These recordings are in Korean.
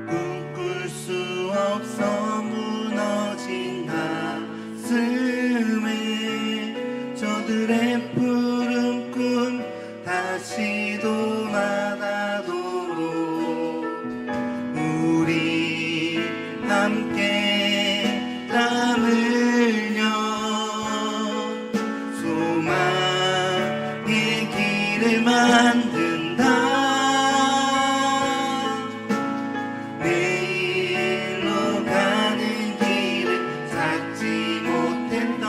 꿈꿀 수 없어 무너진 가슴에 저들의 푸른 꿈 다시 돌아가도록 우리 함께 땀 흘려 소망의 길을 만든다. 내일로 가는 길을 찾지 못했던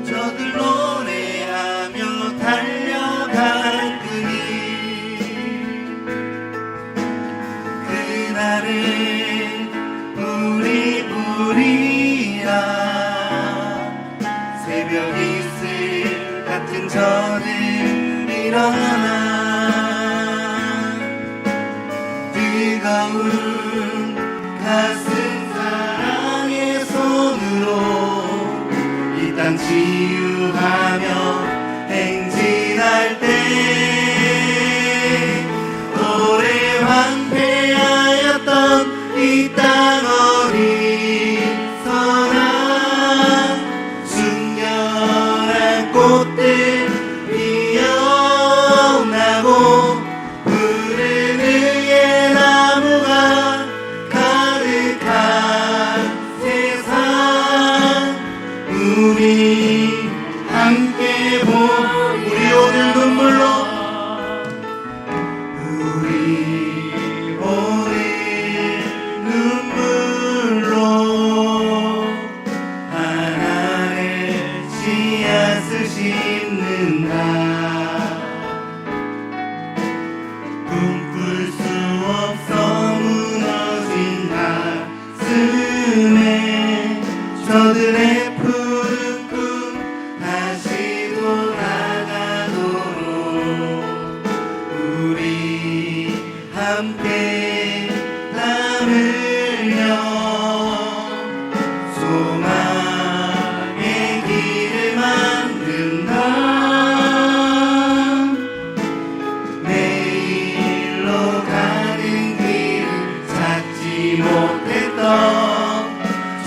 저들 노래하며 달려갈 그길, 그날을 우리 부리라. 새벽 이슬 같은 저들 일어나 뜨거운 가슴 사랑의 손으로 이 땅 치유하며 행진할 때 오래 황폐하였던 이 땅 어디서나 순결한 꽃들 피어나고 푸른 의의 나무가 가득한 세상, 우리 함께 우리 오늘 눈물로 우리 오늘 눈물로 하나의 씨앗을 심는다. 꿈꿀 수 없어 무너진 가슴에 저들의 푸른 꿈 다시 돌아가도록 우리 함께 땀 흘려 소망의 길을 만든다. 내일로 가는 길을 찾지 못했던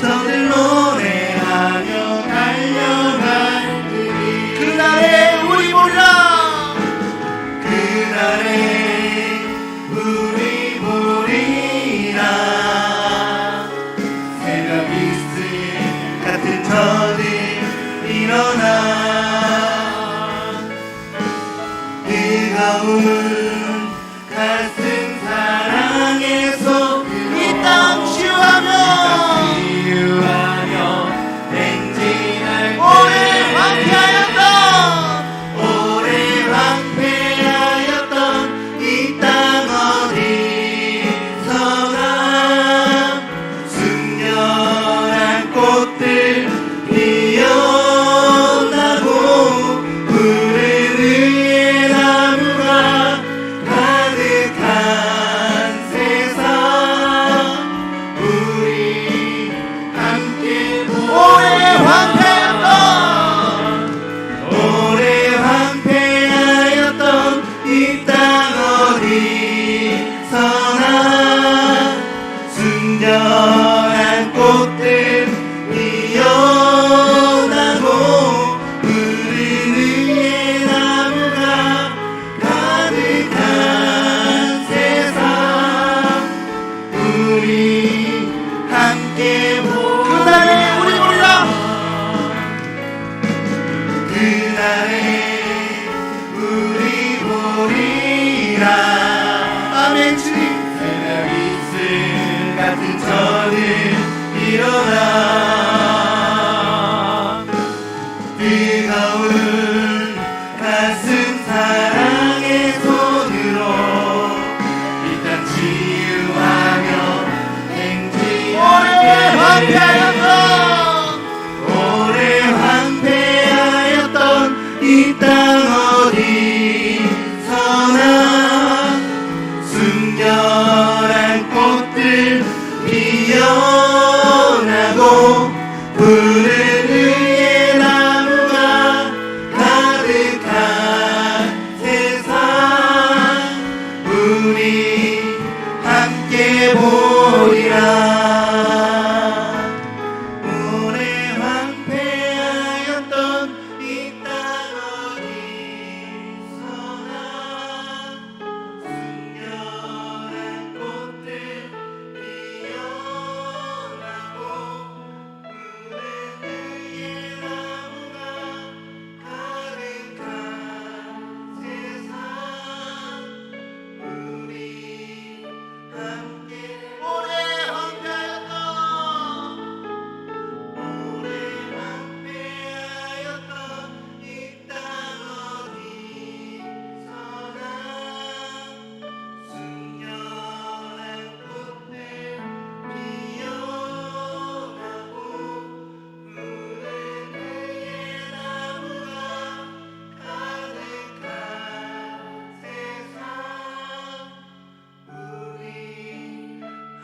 저들 노래하며 달려갈 그길, 그날에 우리 보리라. 그날에 우리 보리라. 새벽 이슬 같은 저들 일어나 뜨거운 가슴 사랑의 손 이 땅 치유하며 행진할 때 오래 황폐하였던 이 땅 어디서나 순결한 꽃들 피어나고 푸른 의의 나무가 가득한 세상, 우리 함께 오래 황폐하였던 이 땅 어디서나 순결한 꽃들 피어나고 푸른 의의 나무가 가득한 세상, 우리 함께 그날에 우리 보리라. 그날에 우리 보리라. 아멘. 주님 새벽 이슬 같은 저들 일어나 뜨거운 가슴 사랑의 손으로 이 땅 치유하며 행진할 때 오래 황폐하였던 이 땅 어디서나 순결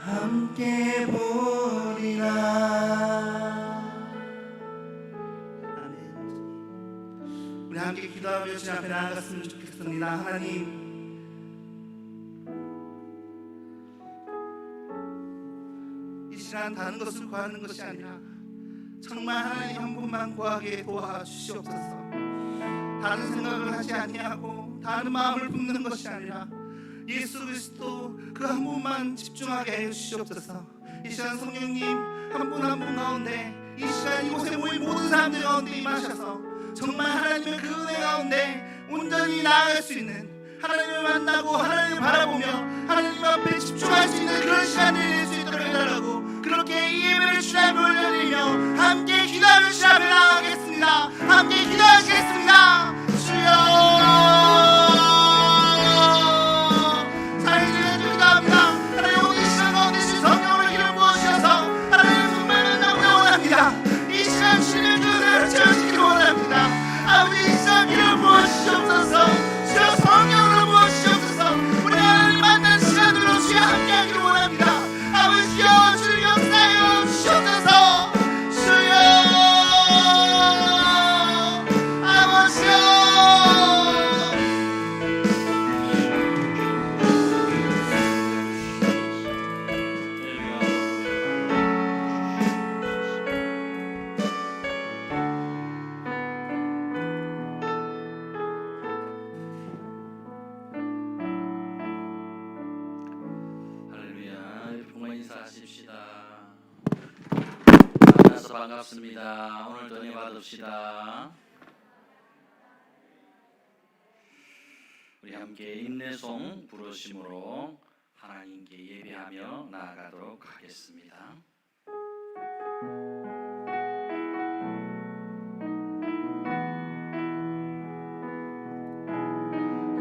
함께 보리라. 아멘. 우리 함께 기도하며 주님 앞에 나아갔으면 좋겠습니다. 하나님, 이 시간 다른 것을 구하는 것이 아니라 정말 하나님 한 분만 구하게 도와주시옵소서. 다른 생각을 하지 아니하고 다른 마음을 품는 것이 아니라 예수 그리스도 그 한 분만 집중하게 해 주시옵소서. 이 시간 성령님 한 분 한 분 가운데, 이 시간 이곳에 모인 모든 사람들 가운데 임하셔서 정말 하나님의 그 은혜 가운데 온전히 나아갈 수 있는, 하나님을 만나고 하나님을 바라보며 하나님 앞에 집중할 수 있는 그런 시간을 낼 수 있도록 해달라고, 그렇게 이 예배를 주님 앞에 올려드리며 함께 기도하며 주님 앞에 나아가겠습니다. 함께 기도하시겠습니다. 주여 사랑해주시는 기도합니다. 하나님 오늘 이 시간 가운데 주신 성령으로 기름 부어주셔서 하나님 정말 만나보기 원합니다. 이 시간 주님의 그 은혜를 채워주기를 원합니다. 아버지 이 시간 기름 부어주시옵소서. 주여 성령으로 부어주시옵소서. 우리 하나님 만나는 시간으로 주여 함께하기를 원합니다. 아버지여 주님 역사하여 주시옵소서. 주여 아버지여 할렐루야. 부모 인사하십시다. 만나서 반갑습니다. 오늘도 은혜 받읍시다. 우리 함께 인내송 부르심으로 하나님께 예배하며 나아가도록 하겠습니다.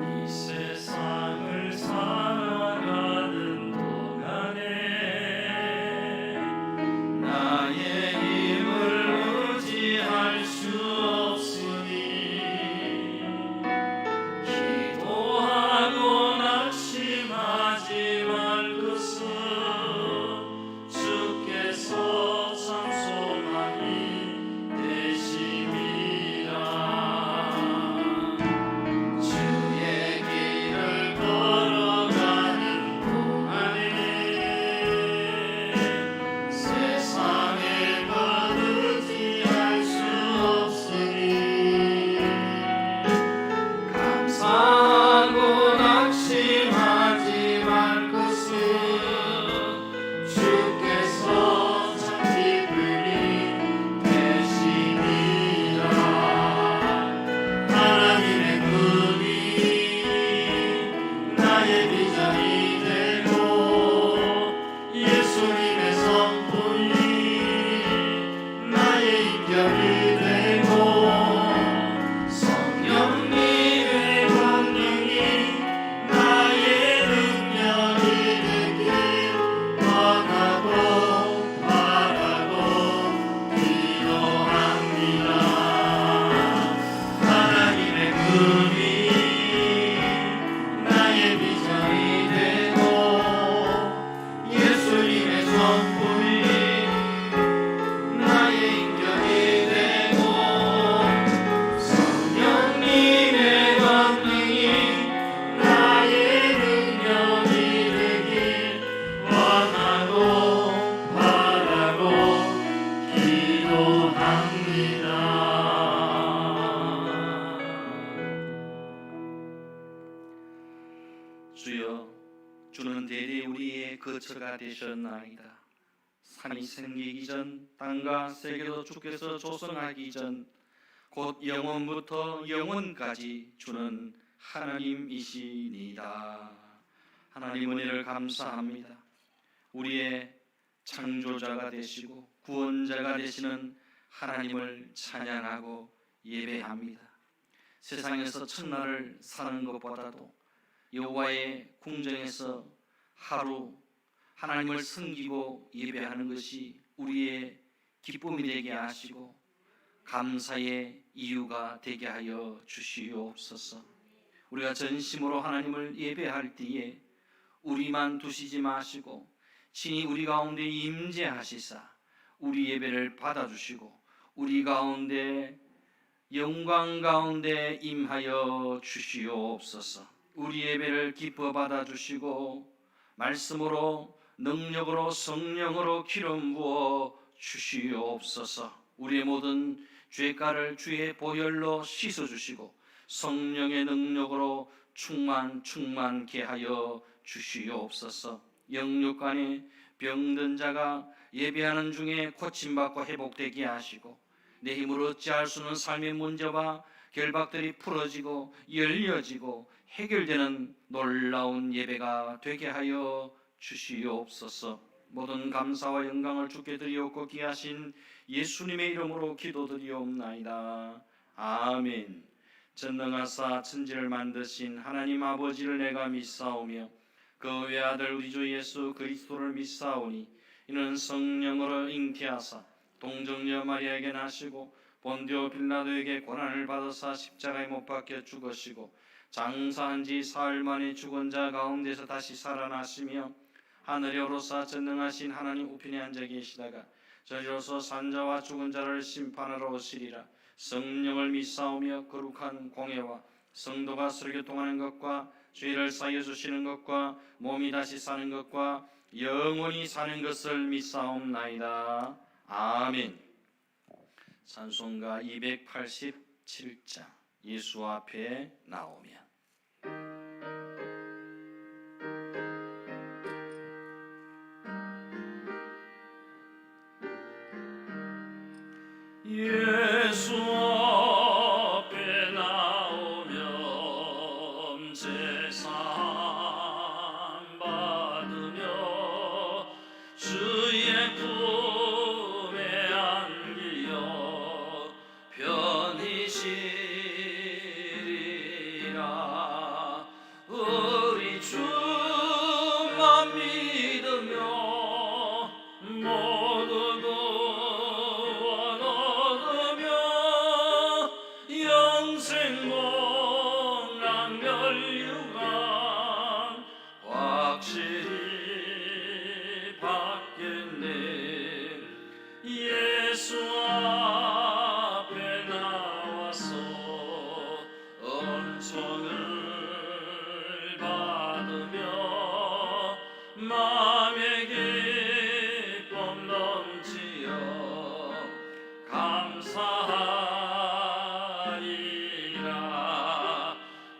이 세상을 살아가는 동안에 나의 힘을 의지할 수 없으니 기도하고 낙심하지 말 것은 주께서 참 소망이 되심이라. 주의 길을 걸어가는 동안에 세상의 것 의지할 수 없으니 감사하고 낙심하지 말 것은 주께서 참 기쁨이 되시니라. 하나님의 눈이 나의 비전이 되고 예수님의 성품이 나의 인격이 되고 성령님의 권능이 나의 능력이 되길 원하고 바라고 기도합니다. 하나님의 꿈이 나의 비전이 되고 예수님의 성품이 나의 인격이 되고 성령님의 권능이 나의 능력이 되길 원하고 바라고 기도합니다. 주여, 주는 대대 우리의 거처가 되셨나이다. 산이 생기기 전, 땅과 세계도 주께서 조성하기 전, 곧 영원부터 영원까지 주는 하나님이시니이다. 하나님 은혜를 감사합니다. 우리의 창조자가 되시고 구원자가 되시는 하나님을 찬양하고 예배합니다. 세상에서 첫날을 사는 것보다도 여호와의 궁정에서 하루 하나님을 섬기고 예배하는 것이 우리의 기쁨이 되게 하시고 감사의 이유가 되게 하여 주시옵소서. 우리가 전심으로 하나님을 예배할 때에 우리만 두시지 마시고 친히 우리 가운데 임재하시사 우리 예배를 받아주시고 우리 가운데 영광 가운데 임하여 주시옵소서. 우리 예배를 기뻐 받아주시고 말씀으로 능력으로 성령으로 기름 부어 주시옵소서. 우리의 모든 죄가를 주의 보혈로 씻어주시고 성령의 능력으로 충만케 하여 주시옵소서. 영육간에 병든 자가 예배하는 중에 고침받고 회복되게 하시고 내 힘으로 어찌할 수 없는 삶의 문제와 결박들이 풀어지고 열려지고 해결되는 놀라운 예배가 되게 하여 주시옵소서. 모든 감사와 영광을 주께 드리옵고 귀하신 예수님의 이름으로 기도드리옵나이다. 아멘. 전능하사 천지를 만드신 하나님 아버지를 내가 믿사오며 그 외아들 우리 주 예수 그리스도를 믿사오니 이는 성령으로 잉태하사 동정녀 마리아에게 나시고 본디오 빌라도에게 고난을 받으사 십자가에 못 박혀 죽으시고 장사한 지 사흘 만에 죽은 자 가운데서 다시 살아나시며 하늘에 오르사 전능하신 하나님 우편에 앉아 계시다가 저리로서 산자와 죽은 자를 심판하러 오시리라. 성령을 믿사오며 거룩한 공예와 성도가 서로 교통하는 것과 죄를 사여 주시는 것과 몸이 다시 사는 것과 영원히 사는 것을 믿사옵나이다. 아멘. 찬송가 287장 예수 앞에 나오면 예수 앞에 나오면 제사 받으며 주의 품에 안기어 편히 쉬리라. 우리 주만 믿으며 모두 구원 얻으며 영생 복락 멸류관 확실히 받겠네. 예수 앞에 나와서 은총을 받으며 마음의 기쁨 넘치어 감사하리라.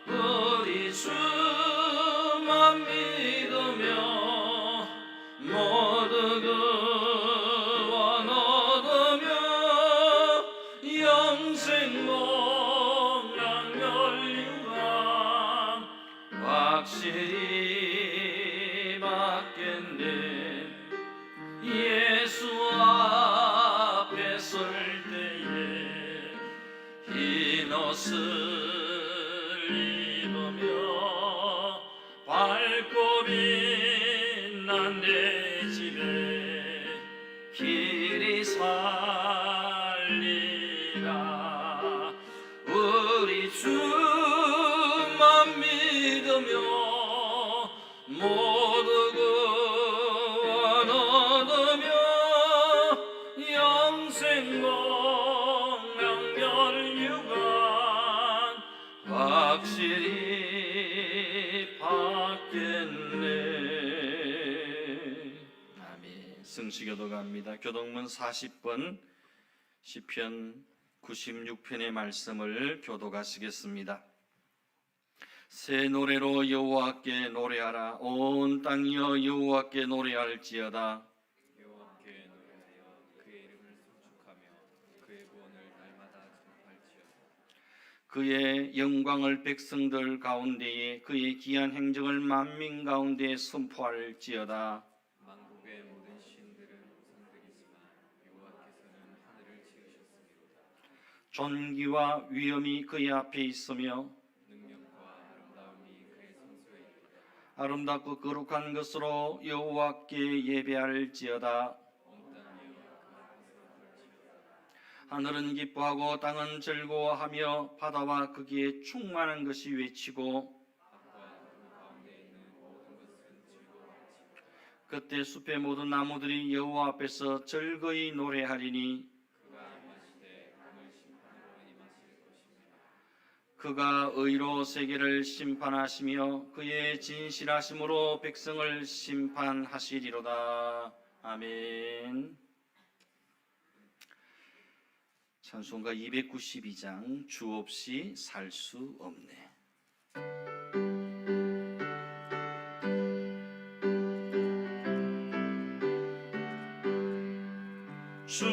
우리 주만 믿으며 모두 구원 얻으며 영생 복락 멸류관 확실히 받겠네. 예수 앞에 설 때에 흰 옷을 입으며 밝고 빛난 내 집에 길이 살리라. 우리 주만 믿으며 모두 구원 얻으며 영생 복락 멸류관 확실히 받겠네. 아멘. 성시교도 갑니다. 교동문 40번 시편 96편의 말씀을 교독하시겠습니다. 새 노래로 여호와께 노래하라. 온 땅이여 여호와께 노래할지어다. 여호와께 노래하여 그의 이름을 송축하며 그의 구원을 날마다 전파할지어다. 그의 영광을 백성들 가운데에 그의 귀한 행적을 만민 가운데 선포할지어다. 만국의 모든 신들은 우상들이지만 여호와께서는 하늘을 지으셨습니다. 존귀와 위엄이 그의 앞에 있으며 능력과 아름다움이 그의 성소에 있도다. 아름답고 거룩한 것으로 여호와께 예배할지어다. 온 땅이여 그 앞에서 걸지어다. 하늘은 기뻐하고 땅은 즐거워하며 바다와 거기에 충만한 것이 외치고 앞과 그 가운데 있는 모든 것은 즐거워할지어다. 그때 숲의 모든 나무들이 여호와 앞에서 즐거이 노래하리니 그가 임하시되 강을 심판으로 임하실 것입니다. 그가 의로 세계를 심판하시며 그의 진실하심으로 백성을 심판하시리로다. 아멘. 찬송가 292장 주 없이 살 수 없네. 주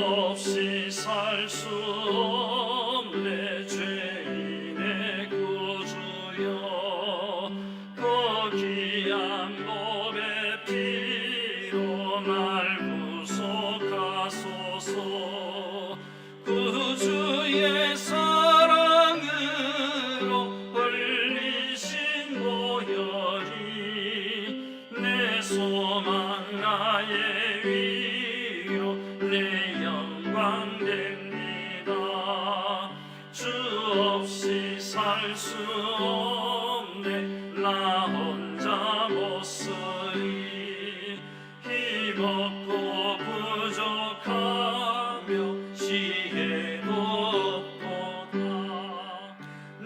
없이 살 수 없네 죄인의 구주여 그 귀한 몸의 피로 날 구속하소서 구주의 사랑으로 흘리신 보혈이 내 소망 나의 위로 내 영광 됩니다. 주 없이 살 수 없네 나 혼자 못 쓰리 힘없고 부족하며 지혜도 없도다.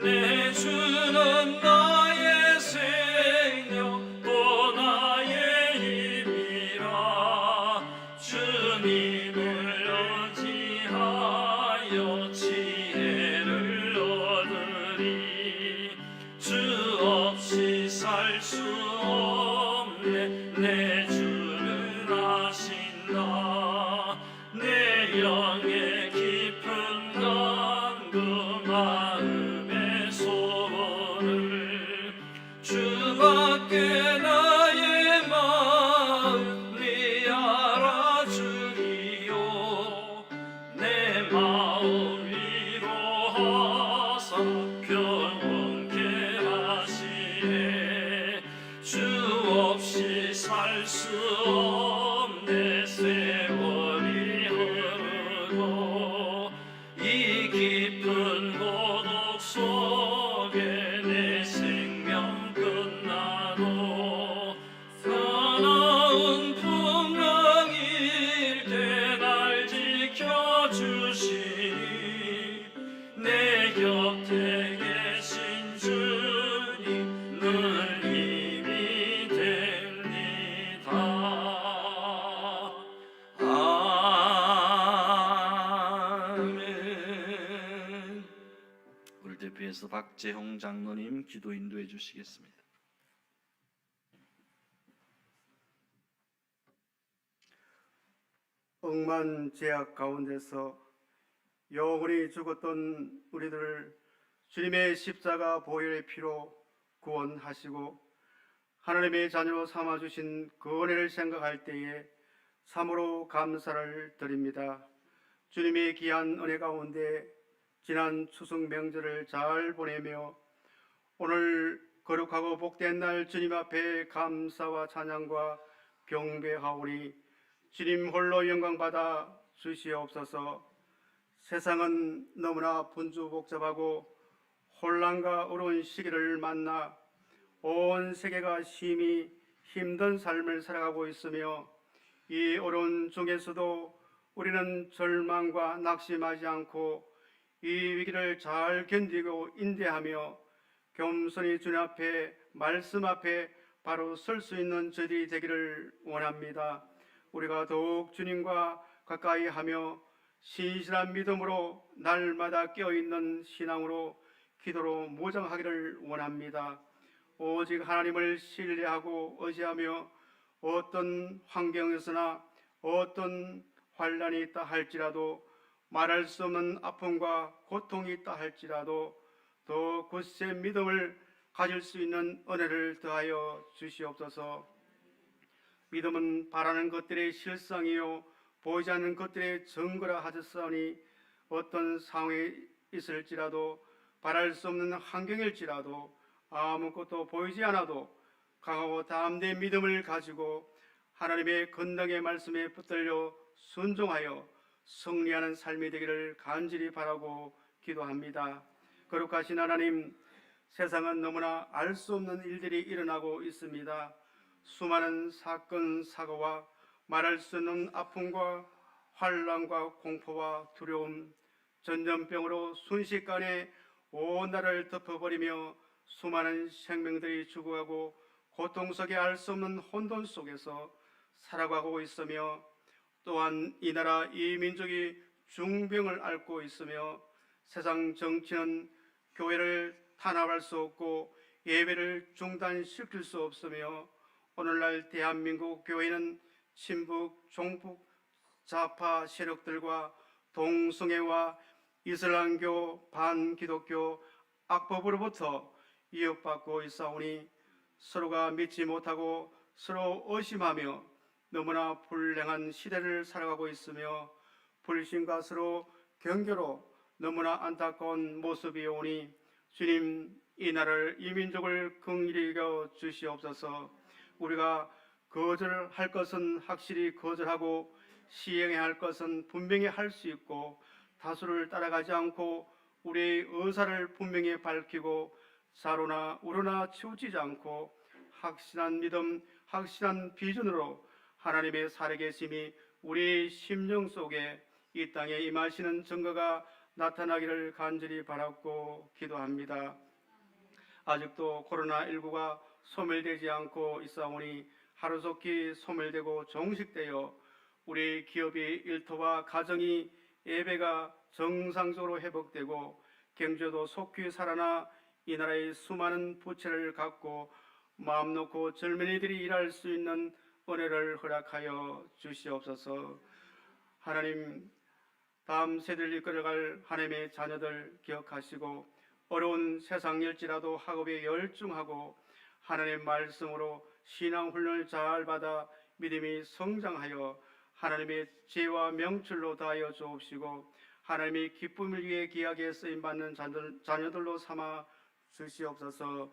내 주는 나의 생명 또 나의 힘이라 주님을 의지하여 지혜를 얻으리. 주 없이 살 수 없네 내 주는 아신다. 내 영의 깊은 간구 마음의 소원을 주밖에 나의 마음이 알아주리요. 내 마음 위로하사 평온케 하시네. 주 없이 살 수 없네 세월이 흐르고 이 깊은 고독 속에 내 생명 끝나도 사나운 풍랑일 때 날 지켜주시니 내 곁에 계신 주님 늘 힘이 됩니다. 아멘. 우리 대표해서 박재홍 장로님 기도 인도해 주시겠습니다. 억만 죄악 가운데서 영원히 죽었던 우리들을 주님의 십자가 보혈의 피로 구원하시고 하나님의 자녀로 삼아주신 그 은혜를 생각할 때에 참으로 감사를 드립니다. 주님의 귀한 은혜 가운데 지난 추석 명절을 잘 보내며 오늘 거룩하고 복된 날 주님 앞에 감사와 찬양과 경배하오니 주님 홀로 영광받아 주시옵소서. 세상은 너무나 분주복잡하고 혼란과 어려운 시기를 만나 온 세계가 심히 힘든 삶을 살아가고 있으며 이 어려운 중에서도 우리는 절망과 낙심하지 않고 이 위기를 잘 견디고 인내하며 겸손히 주님 앞에 말씀 앞에 바로 설 수 있는 저희들이 되기를 원합니다. 우리가 더욱 주님과 가까이 하며 신실한 믿음으로 날마다 깨어있는 신앙으로 기도로 무장하기를 원합니다. 오직 하나님을 신뢰하고 의지하며 어떤 환경에서나 어떤 환난이 있다 할지라도 말할 수 없는 아픔과 고통이 있다 할지라도 더 굳세 믿음을 가질 수 있는 은혜를 더하여 주시옵소서. 믿음은 바라는 것들의 실상이요 보이지 않는 것들의 증거라 하셨사오니 어떤 상황에 있을지라도 바랄 수 없는 환경일지라도 아무것도 보이지 않아도 강하고 담대한 믿음을 가지고 하나님의 건능의 말씀에 붙들려 순종하여 승리하는 삶이 되기를 간절히 바라고 기도합니다. 거룩하신 하나님, 세상은 너무나 알 수 없는 일들이 일어나고 있습니다. 수많은 사건 사고와 말할 수 없는 아픔과 환란과 공포와 두려움, 전염병으로 순식간에 온 나라를 덮어버리며 수많은 생명들이 죽어가고 고통 속에 알 수 없는 혼돈 속에서 살아가고 있으며, 또한 이 나라 이 민족이 중병을 앓고 있으며, 세상 정치는 교회를 탄압할 수 없고 예배를 중단시킬 수 없으며, 오늘날 대한민국 교회는 친북, 종북, 좌파 세력들과 동성애와 이슬람교, 반기독교 악법으로부터 위협받고 있사오니, 서로가 믿지 못하고 서로 의심하며 너무나 불행한 시대를 살아가고 있으며, 불신과 서로 경계로 너무나 안타까운 모습이 오니, 주님, 이 나라를, 이 민족을 긍휼히 여겨 주시옵소서. 우리가 거절할 것은 확실히 거절하고 시행해야 할 것은 분명히 할 수 있고, 다수를 따라가지 않고 우리의 의사를 분명히 밝히고 좌로나 우로나 치우치지 않고 확실한 믿음, 확실한 비전으로 하나님의 살아계심이 우리 심령 속에 이 땅에 임하시는 증거가 나타나기를 간절히 바랐고 기도합니다. 아직도 코로나19가 소멸되지 않고 있사오니 하루속히 소멸되고 종식되어 우리 기업이, 일터와 가정이, 예배가 정상적으로 회복되고 경제도 속히 살아나 이 나라의 수많은 부채를 갚고 마음 놓고 젊은이들이 일할 수 있는 은혜를 허락하여 주시옵소서. 하나님, 다음 세대를 이끌어갈 하나님의 자녀들 기억하시고, 어려운 세상일지라도 학업에 열중하고 하나님의 말씀으로 신앙훈련을 잘 받아 믿음이 성장하여 하나님의 지혜와 명철로 다하여 주옵시고, 하나님의 기쁨을 위해 귀하게 쓰임받는 자녀들로 삼아 주시옵소서.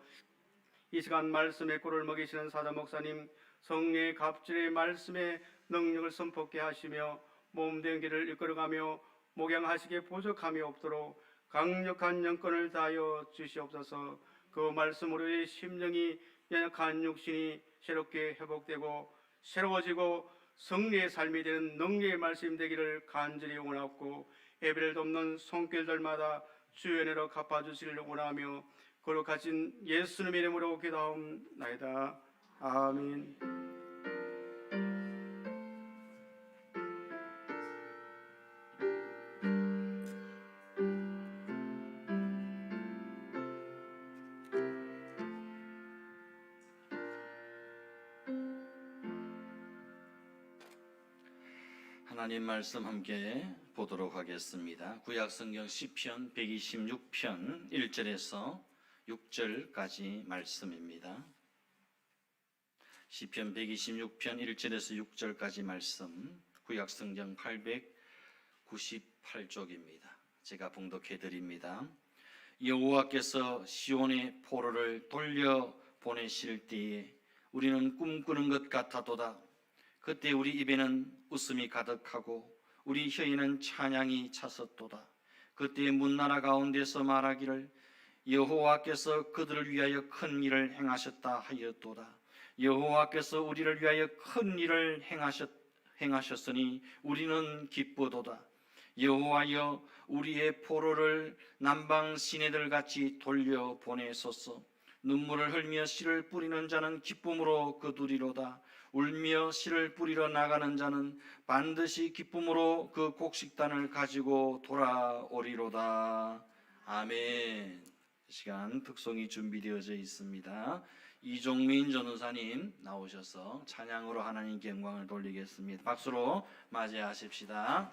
이 시간 말씀의 꿀을 먹이시는 사자 목사님, 성령의 갑질의 말씀의 능력을 선포케 하시며 몸된 길을 이끌어가며 목양하시기에 부족함이 없도록 강력한 영권을 다하여 주시옵소서. 그 말씀으로 의 심령이, 연약한 육신이 새롭게 회복되고 새로워지고 승리의 삶이 되는 능력의 말씀 되기를 간절히 원하고, 예배를 돕는 손길들마다 주의 은혜로 갚아주시기를 원하며 거룩하신 예수님의 이름으로 기도하옵나이다. 아멘. 하나님 말씀 함께 보도록 하겠습니다. 구약성경 시편 126편 1절에서 6절까지 말씀입니다. 시편 126편 1절에서 6절까지 말씀, 구약성경 898쪽입니다. 제가 봉독해 드립니다. 여호와께서 시온의 포로를 돌려 보내실 때에 우리는 꿈꾸는 것 같아도다. 그때 우리 입에는 웃음이 가득하고 우리 혀에는 찬양이 찼었도다. 그때 문나라 가운데서 말하기를 여호와께서 그들을 위하여 큰 일을 행하셨다 하였도다. 여호와께서 우리를 위하여 큰 일을 행하셨으니 우리는 기쁘도다. 여호와여, 우리의 포로를 남방 시내들 같이 돌려 보내소서. 눈물을 흘며 씨를 뿌리는 자는 기쁨으로 거두리로다. 울며 씨를 뿌리러 나가는 자는 반드시 기쁨으로 그 곡식단을 가지고 돌아오리로다. 아멘. 이 시간 특송이 준비되어져 있습니다. 이종민 전우사님 나오셔서 찬양으로 하나님께 영광을 돌리겠습니다. 박수로 맞이하십시다.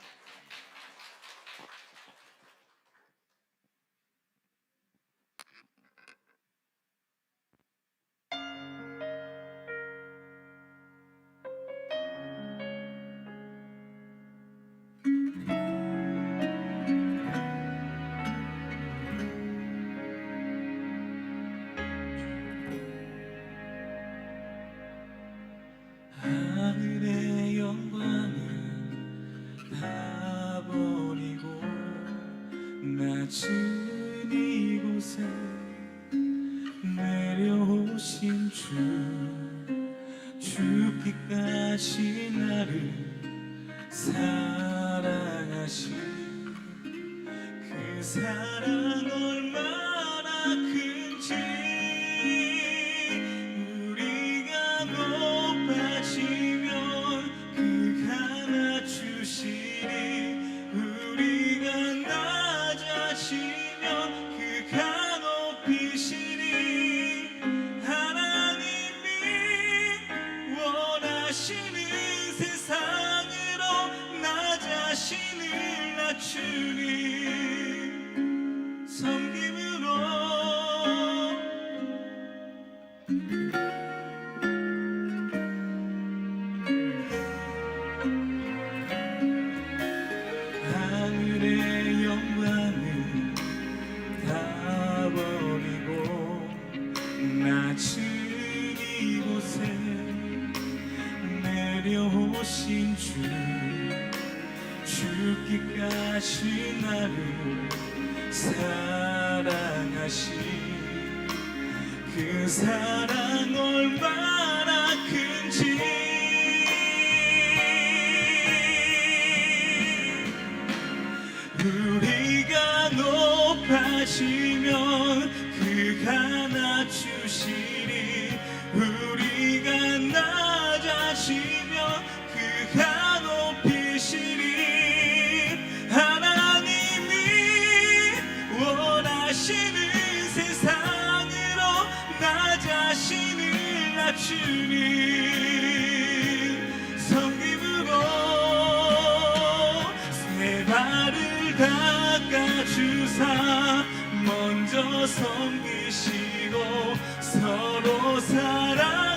하늘의 영광은 다 버리고 낮은 이곳에 내려오신 주, 끝까지 나를 사랑하신 그 사랑 얼마나 큰지 우리가 높아지면 그가 낮추시니 우리가 낮아지면 그가 높이시니 하나님이 원하시는 세상으로 나 자신을 낮추니 섬김으로 하늘의 영광을 다 버리고 낮은 이곳에 내려오신 주 죽기까지 나를 사랑하신 그 사랑 얼마나 큰지 우리가 높아지면 그가 낮추시니 우리가 낮아지면 그가 높이시니 하나님이 원하시는 세상으로 나 자신을 낮추니 섬김으로 세 발을 닦아주사 먼저 섬기시고 서로 사랑하라고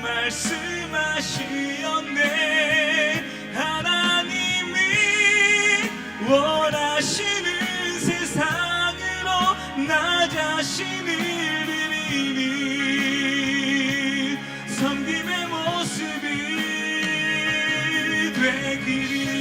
말씀하시었네 하나님이 원하시는 세상으로 나 자신을 드리니 섬김의 모습이 되기를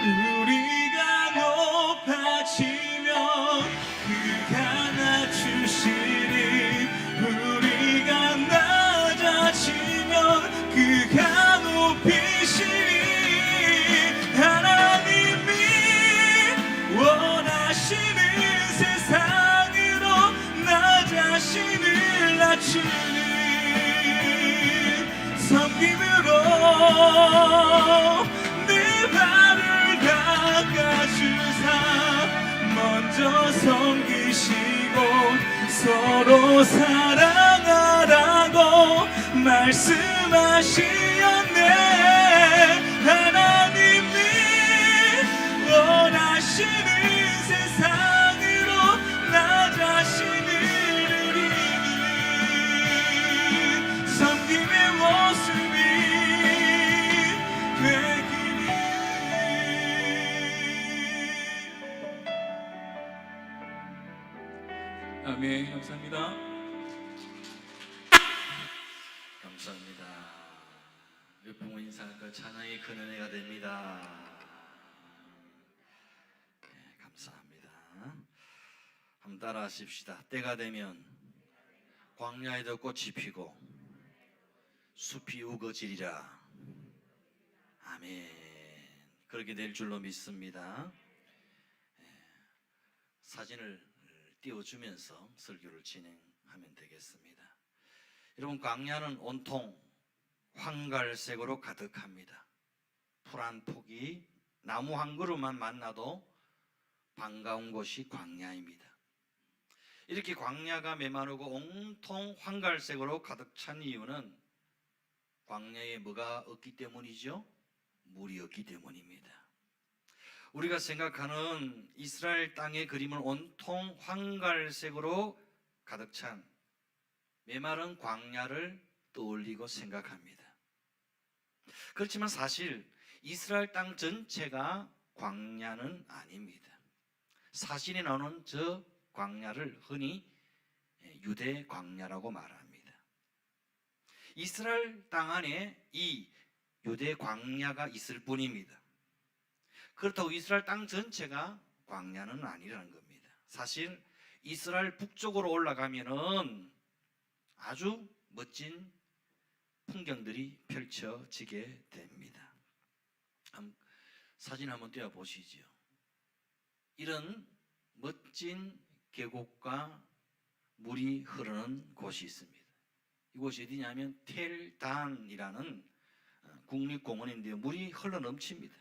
우리가 높아지면 그가 낮추시니 우리가 낮아지면 그가 높이시니 하나님이 원하시는 세상으로 나 자신을 낮추니 섬김으로 내 발을 닦아주사 먼저 섬기시고 서로 사랑하라고 말씀하시었네 하나님이 원하시는 세상으로 나 자신을 드리니 섬김의 모습이 되기를 아멘. 감사합니다. 감사합니다. 부모 인사할까 찬양이 큰 은혜가 됩니다. 네, 감사합니다. 한번 따라하십시다. 때가 되면 광야에도 꽃이 피고 숲이 우거지리라. 아멘. 그렇게 될 줄로 믿습니다. 사진을 띄워주면서 설교를 진행하면 되겠습니다. 여러분, 광야는 온통 황갈색으로 가득합니다. 풀 한 폭이 나무 한 그루만 만나도 반가운 곳이 광야입니다. 이렇게 광야가 메마르고 온통 황갈색으로 가득 찬 이유는 광야에 뭐가 없기 때문이죠? 물이 없기 때문입니다. 우리가 생각하는 이스라엘 땅의 그림은 온통 황갈색으로 가득 찬 메마른 광야를 떠올리고 생각합니다. 그렇지만 사실 이스라엘 땅 전체가 광야는 아닙니다. 사신에 나오는 저 광야를 흔히 유대 광야라고 말합니다. 이스라엘 땅 안에 이 유대 광야가 있을 뿐입니다. 그렇다고 이스라엘 땅 전체가 광야는 아니라는 겁니다. 사실 이스라엘 북쪽으로 올라가면은 아주 멋진 풍경들이 펼쳐지게 됩니다. 사진 한번 띄워 보시죠. 이런 멋진 계곡과 물이 흐르는 곳이 있습니다. 이곳이 어디냐면 텔단이라는 국립공원인데요. 물이 흘러 넘칩니다.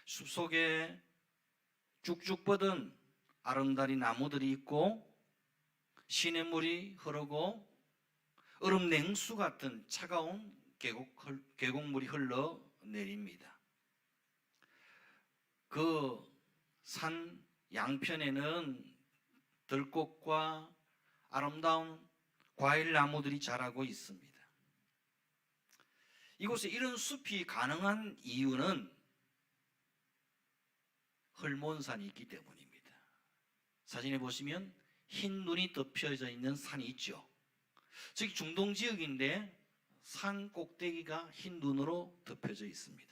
숲속에 쭉쭉 뻗은 아름다리 나무들이 있고 시냇물이 흐르고 얼음 냉수 같은 차가운 계곡물이 흘러내립니다. 그 산 양편에는 들꽃과 아름다운 과일 나무들이 자라고 있습니다. 이곳에 이런 숲이 가능한 이유는 헐몬산이 있기 때문입니다. 사진에 보시면 흰 눈이 덮여져 있는 산이 있죠. 즉 중동 지역인데 산 꼭대기가 흰 눈으로 덮여져 있습니다.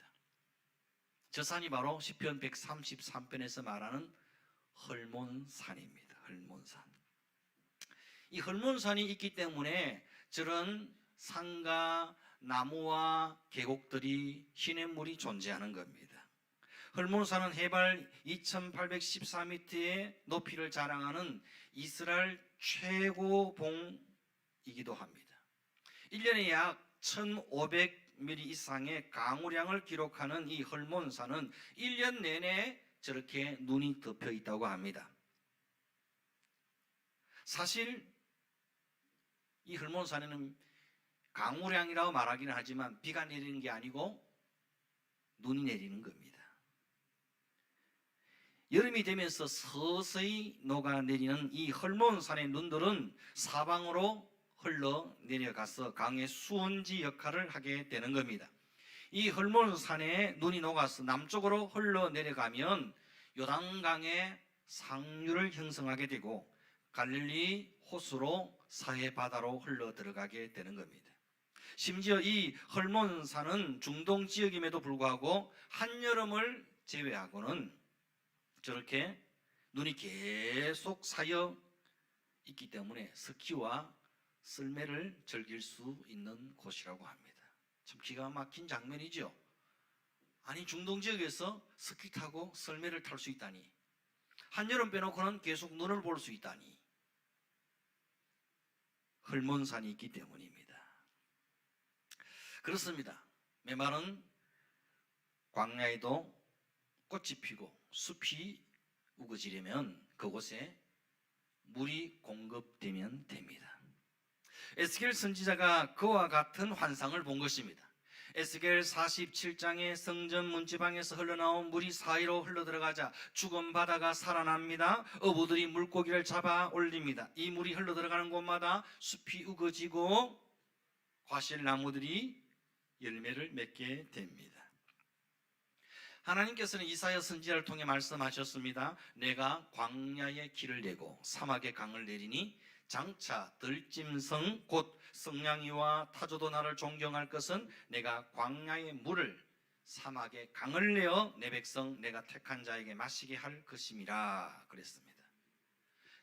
저 산이 바로 시편 133편에서 말하는 헐몬산입니다. 헐몬산. 이 헐몬산이 있기 때문에 저런 산과 나무와 계곡들이 시냇물이 존재하는 겁니다. 헐몬산은 해발 2814m의 높이를 자랑하는 이스라엘 최고봉이기도 합니다. 1년에 약 1500mm 이상의 강우량을 기록하는 이 헐몬산은 1년 내내 저렇게 눈이 덮여 있다고 합니다. 사실 이 헐몬산에는 강우량이라고 말하기는 하지만 비가 내리는 게 아니고 눈이 내리는 겁니다. 여름이 되면서 서서히 녹아내리는 이 헐몬산의 눈들은 사방으로 흘러내려가서 강의 수온지 역할을 하게 되는 겁니다. 이 헐몬산에 눈이 녹아서 남쪽으로 흘러내려가면 요단강의 상류를 형성하게 되고 갈릴리 호수로 사해바다로 흘러들어가게 되는 겁니다. 심지어 이 헐몬산은 중동 지역임에도 불구하고 한여름을 제외하고는 저렇게 눈이 계속 쌓여 있기 때문에 스키와 썰매를 즐길 수 있는 곳이라고 합니다. 참 기가 막힌 장면이죠. 아니 중동 지역에서 스키 타고 썰매를 탈 수 있다니, 한여름 빼놓고는 계속 눈을 볼 수 있다니. 헐몬산이 있기 때문입니다. 그렇습니다. 메마른 광야에도 꽃이 피고 숲이 우거지려면 그곳에 물이 공급되면 됩니다. 에스겔 선지자가 그와 같은 환상을 본 것입니다. 에스겔 47장의 성전 문지방에서 흘러나온 물이 사이로 흘러들어가자 죽은 바다가 살아납니다. 어부들이 물고기를 잡아 올립니다. 이 물이 흘러들어가는 곳마다 숲이 우거지고 과실나무들이 열매를 맺게 됩니다. 하나님께서는 이사야 선지자를 통해 말씀하셨습니다. 내가 광야에 길을 내고 사막에 강을 내리니 장차 들짐승 곧 성냥이와 타조도 나를 존경할 것은 내가 광야의 물을 사막에 강을 내어 내 백성 내가 택한 자에게 마시게 할 것임이라 그랬습니다.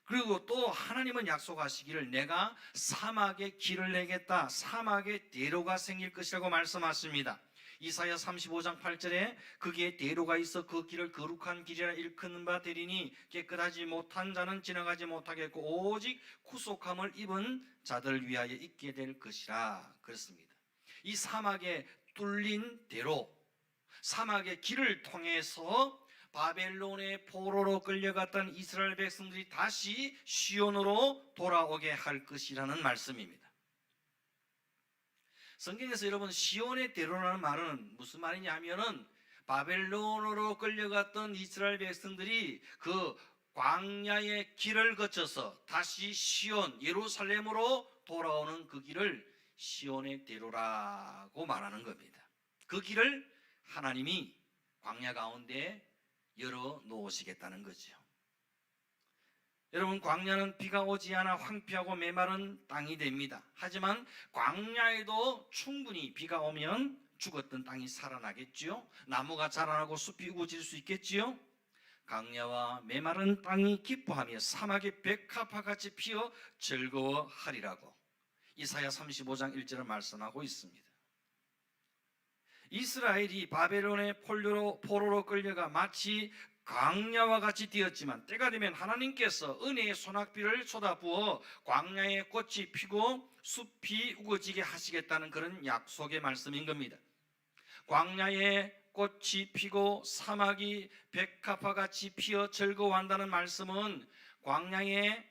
그리고 또 하나님은 약속하시기를 내가 사막에 길을 내겠다, 사막에 대로가 생길 것이라고 말씀하십니다. 이사야 35장 8절에 거기에 대로가 있어 그 길을 거룩한 길이라 일컫는 바 되리니 깨끗하지 못한 자는 지나가지 못하겠고 오직 구속함을 입은 자들 위하여 있게 될 것이라 그랬습니다. 이 사막에 뚫린 대로, 사막의 길을 통해서 바벨론의 포로로 끌려갔던 이스라엘 백성들이 다시 시온으로 돌아오게 할 것이라는 말씀입니다. 성경에서 여러분 시온의 대로라는 말은 무슨 말이냐면은 바벨론으로 끌려갔던 이스라엘 백성들이 그 광야의 길을 거쳐서 다시 시온 예루살렘으로 돌아오는 그 길을 시온의 대로라고 말하는 겁니다. 그 길을 하나님이 광야 가운데 열어 놓으시겠다는 거죠. 여러분, 광야는 비가 오지 않아 황폐하고 메마른 땅이 됩니다. 하지만 광야에도 충분히 비가 오면 죽었던 땅이 살아나겠지요. 나무가 자라나고 숲이 우거질 수 있겠지요. 광야와 메마른 땅이 기뻐하며 사막의 백합화같이 피어 즐거워하리라고 이사야 35장 1절을 말씀하고 있습니다. 이스라엘이 바벨론의 포로로 끌려가 마치 광야와 같이 되었지만 때가 되면 하나님께서 은혜의 소낙비를 쏟아부어 광야에 꽃이 피고 숲이 우거지게 하시겠다는 그런 약속의 말씀인 겁니다. 광야에 꽃이 피고 사막이 백합화같이 피어 즐거워한다는 말씀은 광야에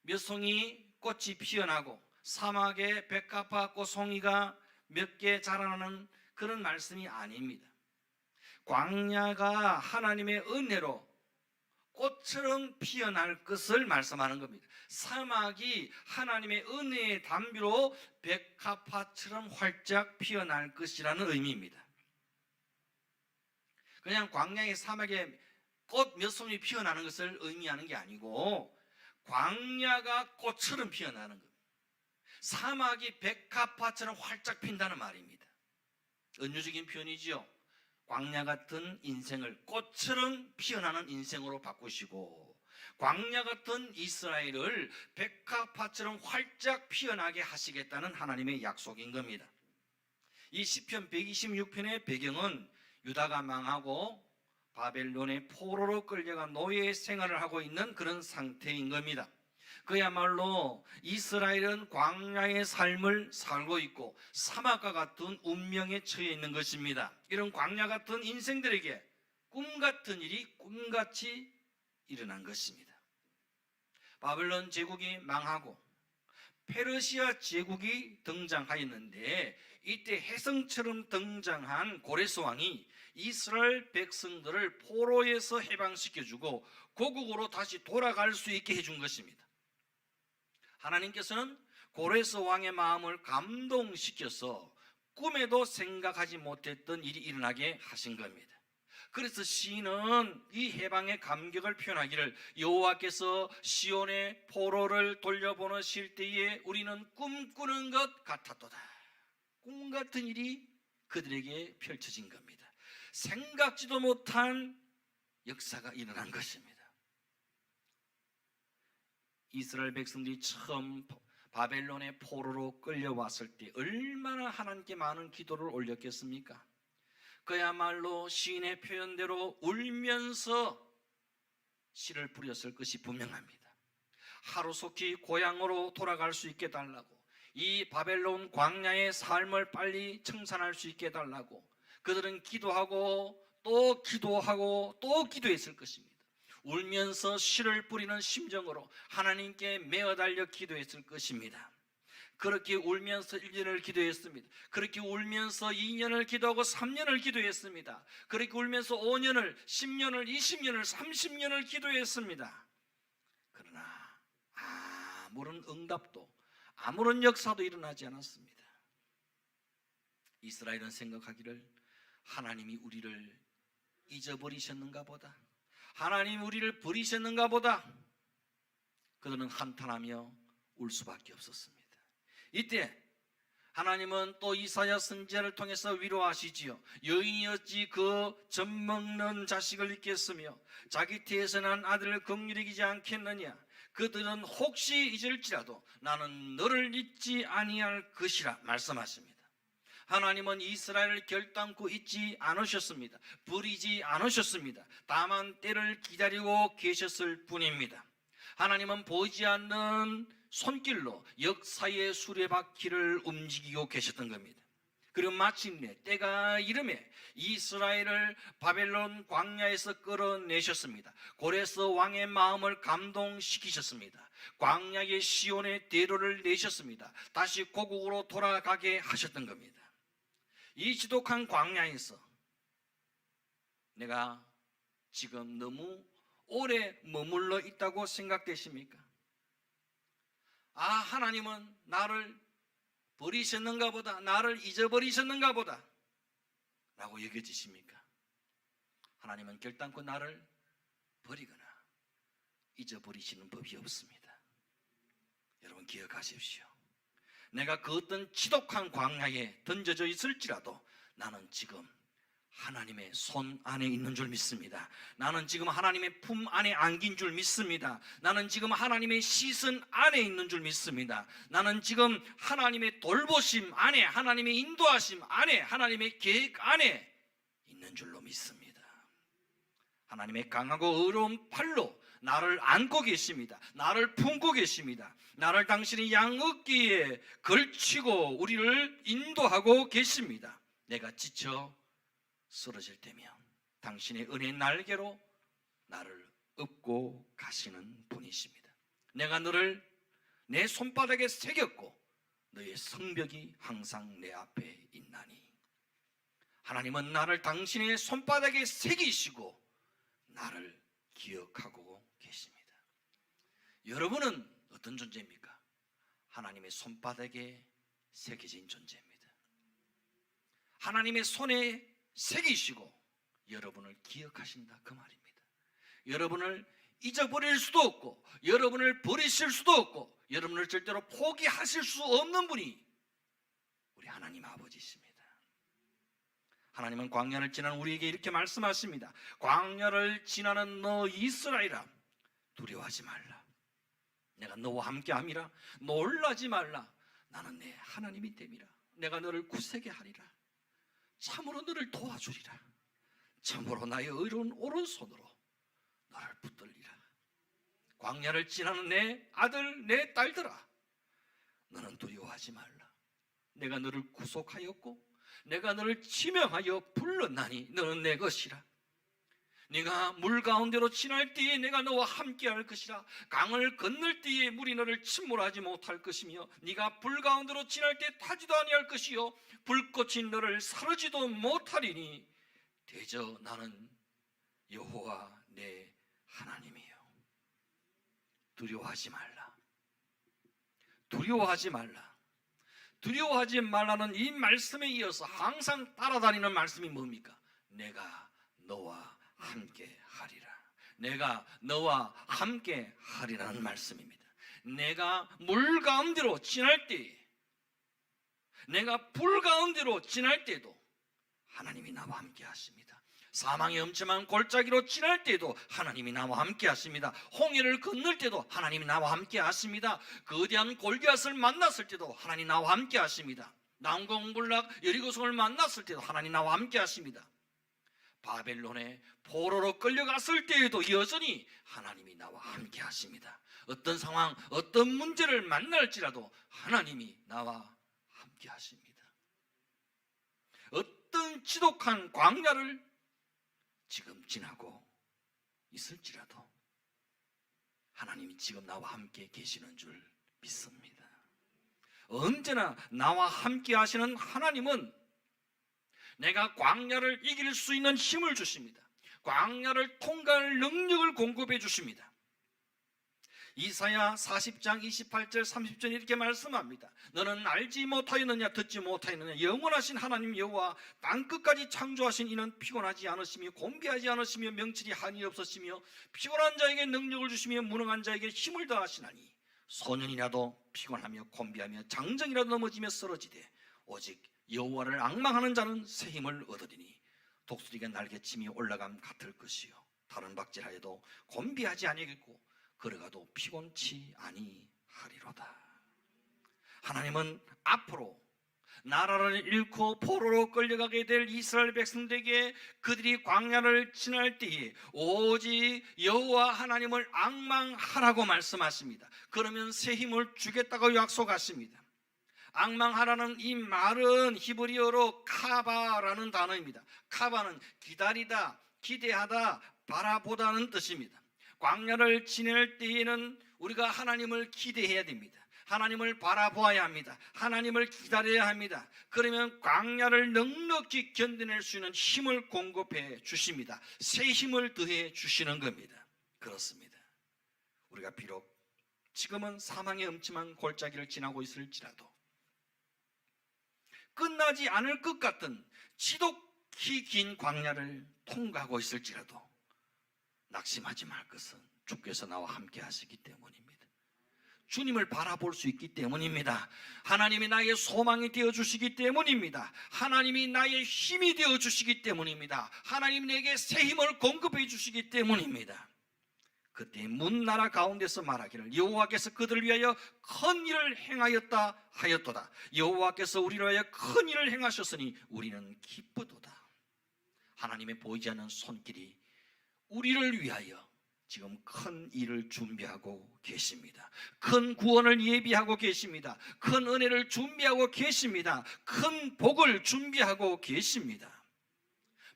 몇 송이 꽃이 피어나고 사막에 백합화 꽃송이가 몇 개 자라나는 그런 말씀이 아닙니다. 광야가 하나님의 은혜로 꽃처럼 피어날 것을 말씀하는 겁니다. 사막이 하나님의 은혜의 담비로 백합화처럼 활짝 피어날 것이라는 의미입니다. 그냥 광야의 사막에 꽃 몇 송이 피어나는 것을 의미하는 게 아니고 광야가 꽃처럼 피어나는 겁니다. 사막이 백합화처럼 활짝 핀다는 말입니다. 은유적인 표현이지요. 광야 같은 인생을 꽃처럼 피어나는 인생으로 바꾸시고 광야 같은 이스라엘을 백합화처럼 활짝 피어나게 하시겠다는 하나님의 약속인 겁니다. 이 시편 126편의 배경은 유다가 망하고 바벨론의 포로로 끌려가 노예 생활을 하고 있는 그런 상태인 겁니다. 그야말로 이스라엘은 광야의 삶을 살고 있고 사막과 같은 운명에 처해 있는 것입니다. 이런 광야 같은 인생들에게 꿈 같은 일이 꿈같이 일어난 것입니다. 바벨론 제국이 망하고 페르시아 제국이 등장하였는데 이때 혜성처럼 등장한 고레스 왕이 이스라엘 백성들을 포로에서 해방시켜주고 고국으로 다시 돌아갈 수 있게 해준 것입니다. 하나님께서는 고레스 왕의 마음을 감동시켜서 꿈에도 생각하지 못했던 일이 일어나게 하신 겁니다. 그래서 시인은 이 해방의 감격을 표현하기를 여호와께서 시온의 포로를 돌려보내실 때에 우리는 꿈꾸는 것 같았도다. 꿈 같은 일이 그들에게 펼쳐진 겁니다. 생각지도 못한 역사가 일어난 것입니다. 이스라엘 백성들이 처음 바벨론의 포로로 끌려왔을 때 얼마나 하나님께 많은 기도를 올렸겠습니까? 그야말로 시인의 표현대로 울면서 시를 뿌렸을 것이 분명합니다. 하루속히 고향으로 돌아갈 수 있게 달라고, 이 바벨론 광야의 삶을 빨리 청산할 수 있게 달라고 그들은 기도하고 또 기도하고 또 기도했을 것입니다. 울면서 시를 뿌리는 심정으로 하나님께 매어달려 기도했을 것입니다. 그렇게 울면서 1년을 기도했습니다. 그렇게 울면서 2년을 기도하고 3년을 기도했습니다. 그렇게 울면서 5년을, 10년을, 20년을, 30년을 기도했습니다. 그러나 아무런 응답도 아무런 역사도 일어나지 않았습니다. 이스라엘은 생각하기를 하나님이 우리를 잊어버리셨는가 보다, 하나님 우리를 버리셨는가 보다, 그들은 한탄하며 울 수밖에 없었습니다. 이때 하나님은 또 이사야 선지자를 통해서 위로하시지요. 여인이 어찌 그 젖먹는 자식을 잊겠으며 자기 태에서 난 아들을 긍휼히 여기지 않겠느냐. 그들은 혹시 잊을지라도 나는 너를 잊지 아니할 것이라 말씀하십니다. 하나님은 이스라엘을 결단코 잊지 않으셨습니다. 버리지 않으셨습니다. 다만 때를 기다리고 계셨을 뿐입니다. 하나님은 보이지 않는 손길로 역사의 수레바퀴를 움직이고 계셨던 겁니다. 그리고 마침내 때가 이름에 이스라엘을 바벨론 광야에서 끌어내셨습니다. 고레스 왕의 마음을 감동시키셨습니다. 광야의 시온의 대로를 내셨습니다. 다시 고국으로 돌아가게 하셨던 겁니다. 이 지독한 광야에서 내가 지금 너무 오래 머물러 있다고 생각되십니까? 하나님은 나를 버리셨는가 보다, 나를 잊어버리셨는가 보다. 라고 여겨지십니까? 하나님은 결단코 나를 버리거나 잊어버리시는 법이 없습니다. 여러분 기억하십시오. 내가 그 어떤 지독한 광야에 던져져 있을지라도 나는 지금 하나님의 손 안에 있는 줄 믿습니다. 나는 지금 하나님의 품 안에 안긴 줄 믿습니다. 나는 지금 하나님의 시선 안에 있는 줄 믿습니다. 나는 지금 하나님의 돌보심 안에, 하나님의 인도하심 안에, 하나님의 계획 안에 있는 줄로 믿습니다. 하나님의 강하고 의로운 팔로 나를 안고 계십니다. 나를 품고 계십니다. 나를 당신의 양어깨에 걸치고 우리를 인도하고 계십니다. 내가 지쳐 쓰러질 때면 당신의 은혜 날개로 나를 업고 가시는 분이십니다. 내가 너를 내 손바닥에 새겼고 너의 성벽이 항상 내 앞에 있나니. 하나님은 나를 당신의 손바닥에 새기시고 나를 기억하고 계십니다. 여러분은 어떤 존재입니까? 하나님의 손바닥에 새겨진 존재입니다. 하나님의 손에 새기시고 여러분을 기억하신다 그 말입니다. 여러분을 잊어버릴 수도 없고 여러분을 버리실 수도 없고 여러분을 절대로 포기하실 수 없는 분이 우리 하나님 아버지십니다. 하나님은 광야를 지나는 우리에게 이렇게 말씀하십니다. 광야를 지나는 너 이스라엘아, 두려워하지 말라. 내가 너와 함께함이라. 놀라지 말라. 나는 내 하나님이 됨이라. 내가 너를 굳세게 하리라. 참으로 너를 도와주리라. 참으로 나의 의로운 오른손으로 너를 붙들리라. 광야를 지나는 내 아들 내 딸들아, 너는 두려워하지 말라. 내가 너를 구속하였고 내가 너를 지명하여 불렀나니 너는 내 것이라. 네가 물 가운데로 지날 때에 내가 너와 함께할 것이라. 강을 건널 때에 물이 너를 침몰하지 못할 것이며 네가 불 가운데로 지날 때 타지도 아니할 것이요 불꽃이 너를 사르지도 못하리니 대저 나는 여호와 내 하나님이요. 두려워하지 말라. 두려워하지 말라. 두려워하지 말라는 이 말씀에 이어서 항상 따라다니는 말씀이 뭡니까? 내가 너와 함께 하리라. 내가 너와 함께 하리라는 말씀입니다. 내가 물 가운데로 지날 때, 내가 불 가운데로 지날 때도 하나님이 나와 함께 하십니다. 사망의 엄침한 골짜기로 지날 때도 하나님이 나와 함께 하십니다. 홍해를 건널 때도 하나님이 나와 함께 하십니다. 거대한 골리앗을 만났을 때도 하나님 나와 함께 하십니다. 난공불락 여리고성을 만났을 때도 하나님 나와 함께 하십니다. 바벨론에 포로로 끌려갔을 때에도 여전히 하나님이 나와 함께 하십니다. 어떤 상황, 어떤 문제를 만날지라도 하나님이 나와 함께 하십니다. 어떤 지독한 광야를 지금 지나고 있을지라도 하나님이 지금 나와 함께 계시는 줄 믿습니다. 언제나 나와 함께 하시는 하나님은 내가 광야를 이길 수 있는 힘을 주십니다. 광야를 통과할 능력을 공급해 주십니다. 이사야 40장 28절 30절 이렇게 말씀합니다. 너는 알지 못하였느냐 듣지 못하였느냐 영원하신 하나님 여호와 땅끝까지 창조하신 이는 피곤하지 않으시며 곤비하지 않으시며 명철이 한이 없으시며 피곤한 자에게 능력을 주시며 무능한 자에게 힘을 더하시나니 소년이라도 피곤하며 곤비하며 장정이라도 넘어지며 쓰러지되 오직 여호와를 앙망하는 자는 새 힘을 얻으리니 독수리가 날개침이 올라감 같을 것이요 다른 박질하여도 곤비하지 아니하겠고 걸어가도 피곤치 아니하리로다. 하나님은 앞으로 나라를 잃고 포로로 끌려가게 될 이스라엘 백성들에게 그들이 광야를 지날 때에 오직 여호와 하나님을 앙망하라고 말씀하십니다. 그러면 새 힘을 주겠다고 약속하십니다. 앙망하라는 이 말은 히브리어로 카바라는 단어입니다. 카바는 기다리다, 기대하다, 바라보다는 뜻입니다. 광야를 지낼 때에는 우리가 하나님을 기대해야 됩니다. 하나님을 바라보아야 합니다. 하나님을 기다려야 합니다. 그러면 광야를 넉넉히 견뎌낼 수 있는 힘을 공급해 주십니다. 새 힘을 더해 주시는 겁니다. 그렇습니다. 우리가 비록 지금은 사망의 엄침한 골짜기를 지나고 있을지라도 끝나지 않을 것 같은 지독 히 긴 광야를 통과하고 있을지라도 낙심하지 말 것은 주께서 나와 함께 하시기 때문입니다. 주님을 바라볼 수 있기 때문입니다. 하나님이 나의 소망이 되어주시기 때문입니다. 하나님이 나의 힘이 되어주시기 때문입니다. 하나님이 내게 새 힘을 공급해 주시기 때문입니다. 그때 문나라 가운데서 말하기를 여호와께서 그들을 위하여 큰 일을 행하였다 하였도다. 여호와께서 우리를 위하여 큰 일을 행하셨으니 우리는 기쁘도다. 하나님의 보이지 않는 손길이 우리를 위하여 지금 큰 일을 준비하고 계십니다. 큰 구원을 예비하고 계십니다. 큰 은혜를 준비하고 계십니다. 큰 복을 준비하고 계십니다.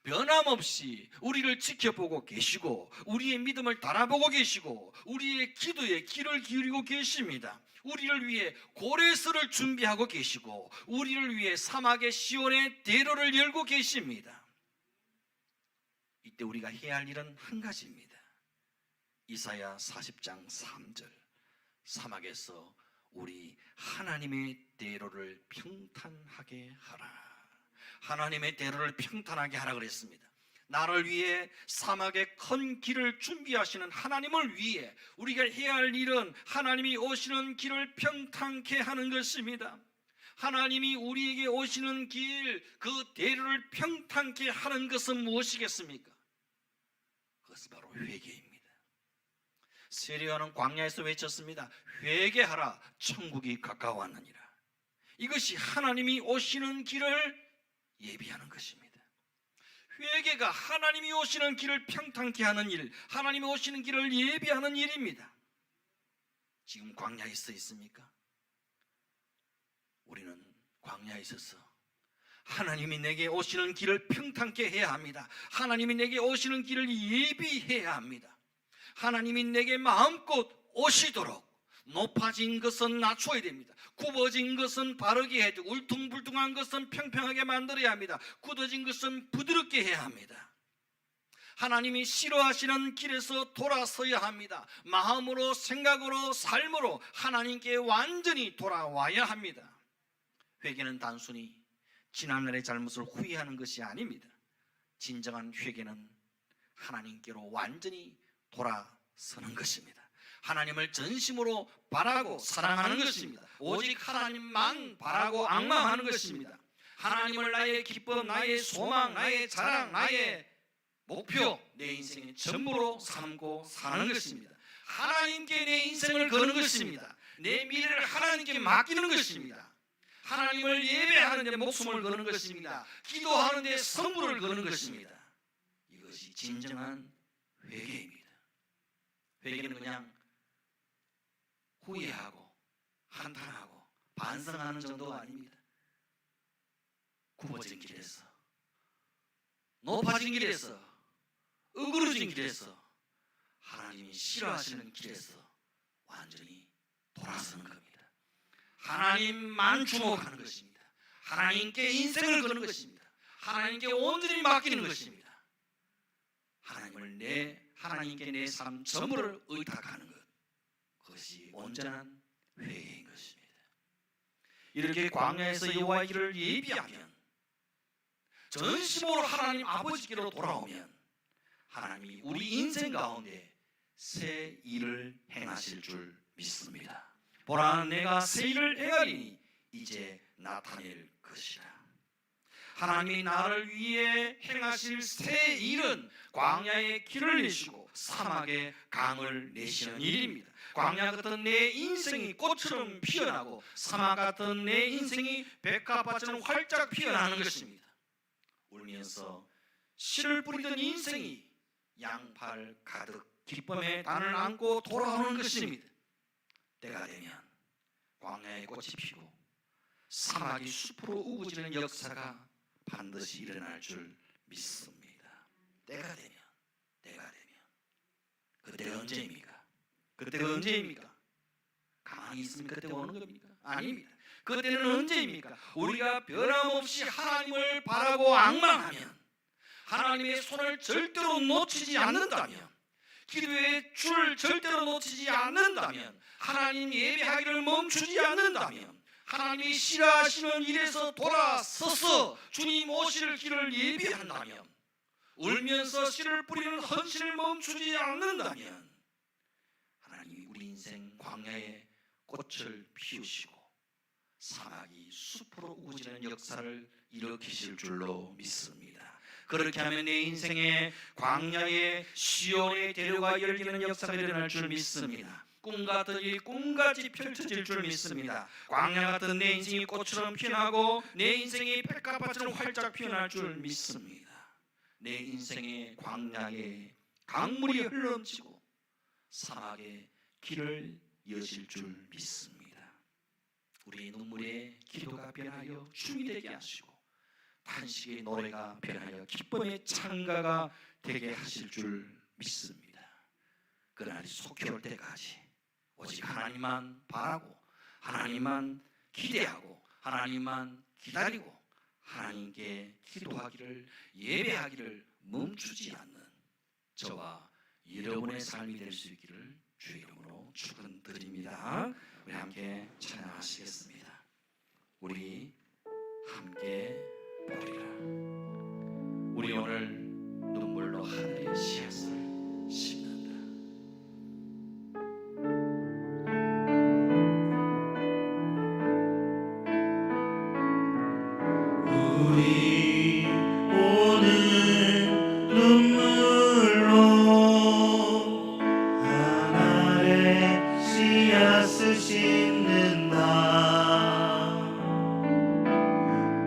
변함없이 우리를 지켜보고 계시고 우리의 믿음을 달아보고 계시고 우리의 기도에 귀를 기울이고 계십니다. 우리를 위해 고레스를 준비하고 계시고 우리를 위해 사막의 시온의 대로를 열고 계십니다. 이때 우리가 해야 할 일은 한 가지입니다. 이사야 40장 3절 사막에서 우리 하나님의 대로를 평탄하게 하라. 하나님의 대로를 평탄하게 하라 그랬습니다. 나를 위해 사막에 큰 길을 준비하시는 하나님을 위해 우리가 해야 할 일은 하나님이 오시는 길을 평탄케 하는 것입니다. 하나님이 우리에게 오시는 길, 그 대로를 평탄케 하는 것은 무엇이겠습니까? 그것은 바로 회개입니다. 세례요한은 광야에서 외쳤습니다. 회개하라, 천국이 가까워왔느니라. 이것이 하나님이 오시는 길을 예비하는 것입니다. 회개가 하나님이 오시는 길을 평탄케 하는 일, 하나님이 오시는 길을 예비하는 일입니다. 지금 광야에 서 있습니까? 우리는 광야에 있어서 하나님이 내게 오시는 길을 평탄케 해야 합니다. 하나님이 내게 오시는 길을 예비해야 합니다. 하나님이 내게 마음껏 오시도록 높아진 것은 낮춰야 됩니다. 굽어진 것은 바르게 해야 되고 울퉁불퉁한 것은 평평하게 만들어야 합니다. 굳어진 것은 부드럽게 해야 합니다. 하나님이 싫어하시는 길에서 돌아서야 합니다. 마음으로, 생각으로, 삶으로 하나님께 완전히 돌아와야 합니다. 회개는 단순히 지난날의 잘못을 후회하는 것이 아닙니다. 진정한 회개는 하나님께로 완전히 돌아서는 것입니다. 하나님을 전심으로 바라고 사랑하는 것입니다. 오직 하나님만 바라고 앙망하는 것입니다. 하나님을 나의 기쁨, 나의 소망, 나의 자랑, 나의 목표, 내 인생의 전부로 삼고 사는 것입니다. 하나님께 내 인생을 거는 것입니다. 내 미래를 하나님께 맡기는 것입니다. 하나님을 예배하는 데 목숨을 거는 것입니다. 기도하는 데 성부를 거는 것입니다. 이것이 진정한 회개입니다. 회개는 그냥 후회하고 한탄하고 반성하는 정도가 아닙니다. 굽어진 길에서, 높아진 길에서, 으그러진 길에서, 하나님이 싫어하시는 길에서 완전히 돌아서는 겁니다. 하나님만 주목하는 것입니다. 하나님께 인생을 거는 것입니다. 하나님께 온전히 맡기는 것입니다. 하나님께 내 삶 전부를 의탁하는 것, 그것이 온전한 회개인 것입니다. 이렇게 광야에서 여호와의 길을 예비하면, 전심으로 하나님 아버지께로 돌아오면 하나님이 우리 인생 가운데 새 일을 행하실 줄 믿습니다. 보라, 내가 새 일을 행하리니 이제 나타낼 것이라. 하나님이 나를 위해 행하실 새 일은 광야의 길을 내시고 사막에 강을 내시는 일입니다. 광야 같은 내 인생이 꽃처럼 피어나고 사막 같은 내 인생이 백합화처럼 활짝 피어나는 것입니다. 울면서 씨를 뿌리던 인생이 양팔 가득 기쁨의 단을 안고 돌아오는 것입니다. 때가 되면 광야의 꽃이 피고 사막이 숲으로 우거지는 역사가 반드시 일어날 줄 믿습니다. 때가 되면 그때가 언제입니까? 그때가 언제입니까? 가만히 있으면 그때 오는 겁니까? 아닙니다. 그때는 언제입니까? 우리가 변함없이 하나님을 바라고 앙망하면, 하나님의 손을 절대로 놓치지 않는다면, 기도의 줄 절대로 놓치지 않는다면, 하나님 예배하기를 멈추지 않는다면, 하나님이 싫어하시는 일에서 돌아서서 주님 오실 길을 예비한다면, 울면서 씨를 뿌리는 헌신을 멈추지 않는다면 하나님이 우리 인생 광야에 꽃을 피우시고 사막이 숲으로 우거지는 역사를 일으키실 줄로 믿습니다. 그렇게 하면 내 인생에 광야에 시온의 대로가 열리는 역사가 일어날 줄 믿습니다. 꿈같은 일이 꿈같이 펼쳐질 줄 믿습니다. 광야 같은 내 인생이 꽃처럼 피어나고 내 인생이 백합밭처럼 활짝 피어날 줄 믿습니다. 내 인생의 광야에 강물이 흘러넘치고 사막에 길을 여실 줄 믿습니다. 우리 눈물의 기도가 변하여 춤이 되게 하시고 탄식의 노래가 변하여 기쁨의 창가가 되게 하실 줄 믿습니다. 그날이 속히 올 때까지 오직 하나님만 바라고 하나님만 기대하고 하나님만 기다리고 하나님께 기도하기를 예배하기를 멈추지 않는 저와 여러분의 삶이 될 수 있기를 주의 이름으로 축원드립니다. 우리 함께 찬양하시겠습니다. 우리 함께 보리라. 우리 오늘 눈물로 하늘의 씨앗을 심는다. 우리 오늘 눈물로 하늘의 씨앗을 심는다.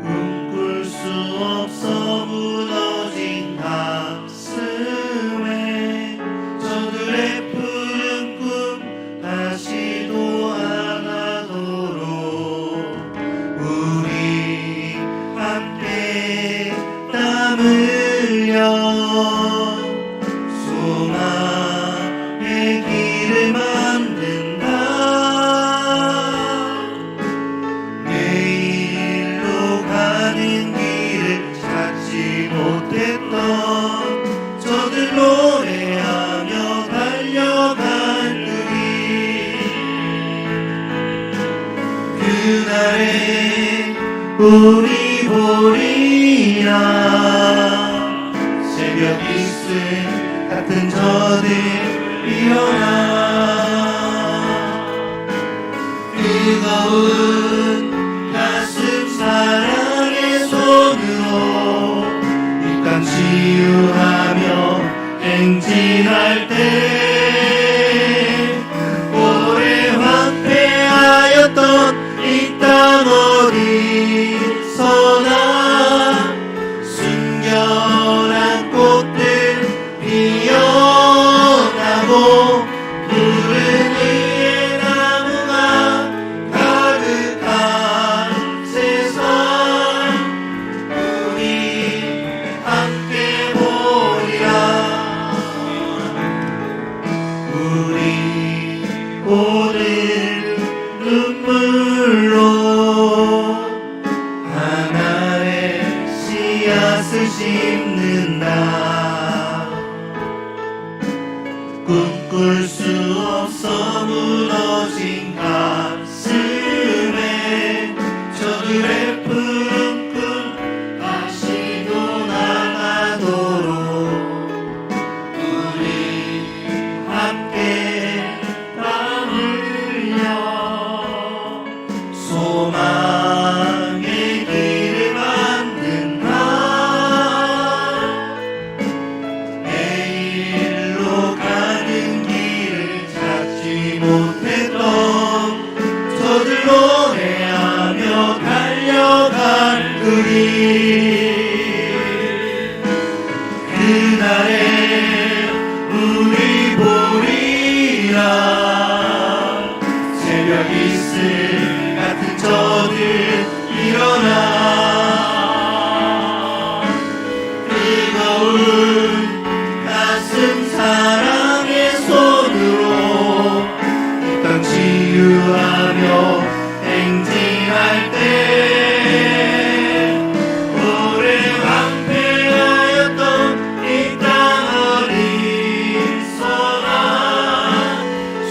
꿈꿀 수 없어 무너진 가슴에 저들의 푸른 꿈 다시도 안 하도록 우리 함께 땀 흘려 소망의 길을 만든다. 내일로 가는 길을 찾지 못했던 저들 노래하며 달려간 그날에 우리 보리라. 새벽 이슬 같은 저들 일어나 뜨거운 가슴 사랑의 손으로 이 땅 치유하며 행진할 때 오래 황폐하였던 이 땅 어디서나 순결한 꽃들 피어나고 푸른 위에 나무가 가득한 세상 우리 함께 보리라. 우리 오늘 눈물로 하나의 씨앗을 심는다. 꿈꿀 수 없어 무너진 가슴에 저들의 푸른 꿈 다시도 나가도록 우리 함께 땀 흘려 소망의 길을 만든다. 내일로 가는 길을 찾지 못했던 저들 노래하며 달려간 그날에 우리 보리라. 새벽 이슬 같은 저들 일어나 뜨거운 가슴 사랑의 손으로 이 땅 치유하며 행진할 때 오래 황폐하였던 이 땅 어디서나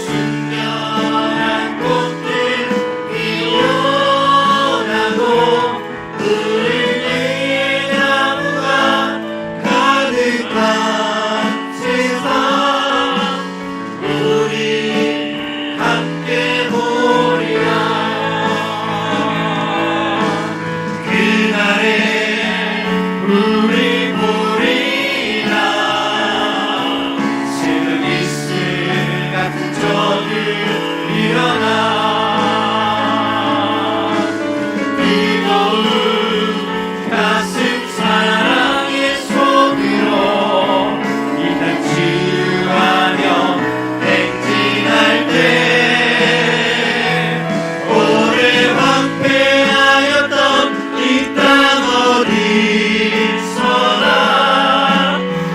순결한 꽃들 피어나고 우리 보리라 새벽 이슬 같은 저들 일어나 뜨거운 가슴 사랑의 손으로 이 땅 치유하며 행진할 때 오래 황폐하였던 이 땅 어디서나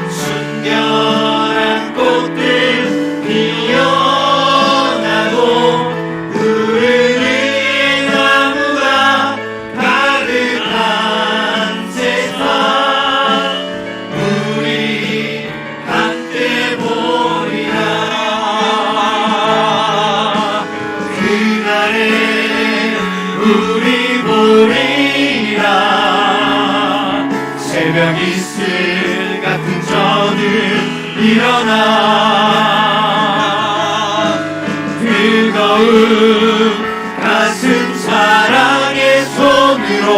순결한 꽃들 피어나고 푸른 나무가 가득한 세상 우리 함께 보리라 그날에 우리 보리라 새벽 이슬 같은 저들 일어나 뜨거운 가슴 사랑의 손으로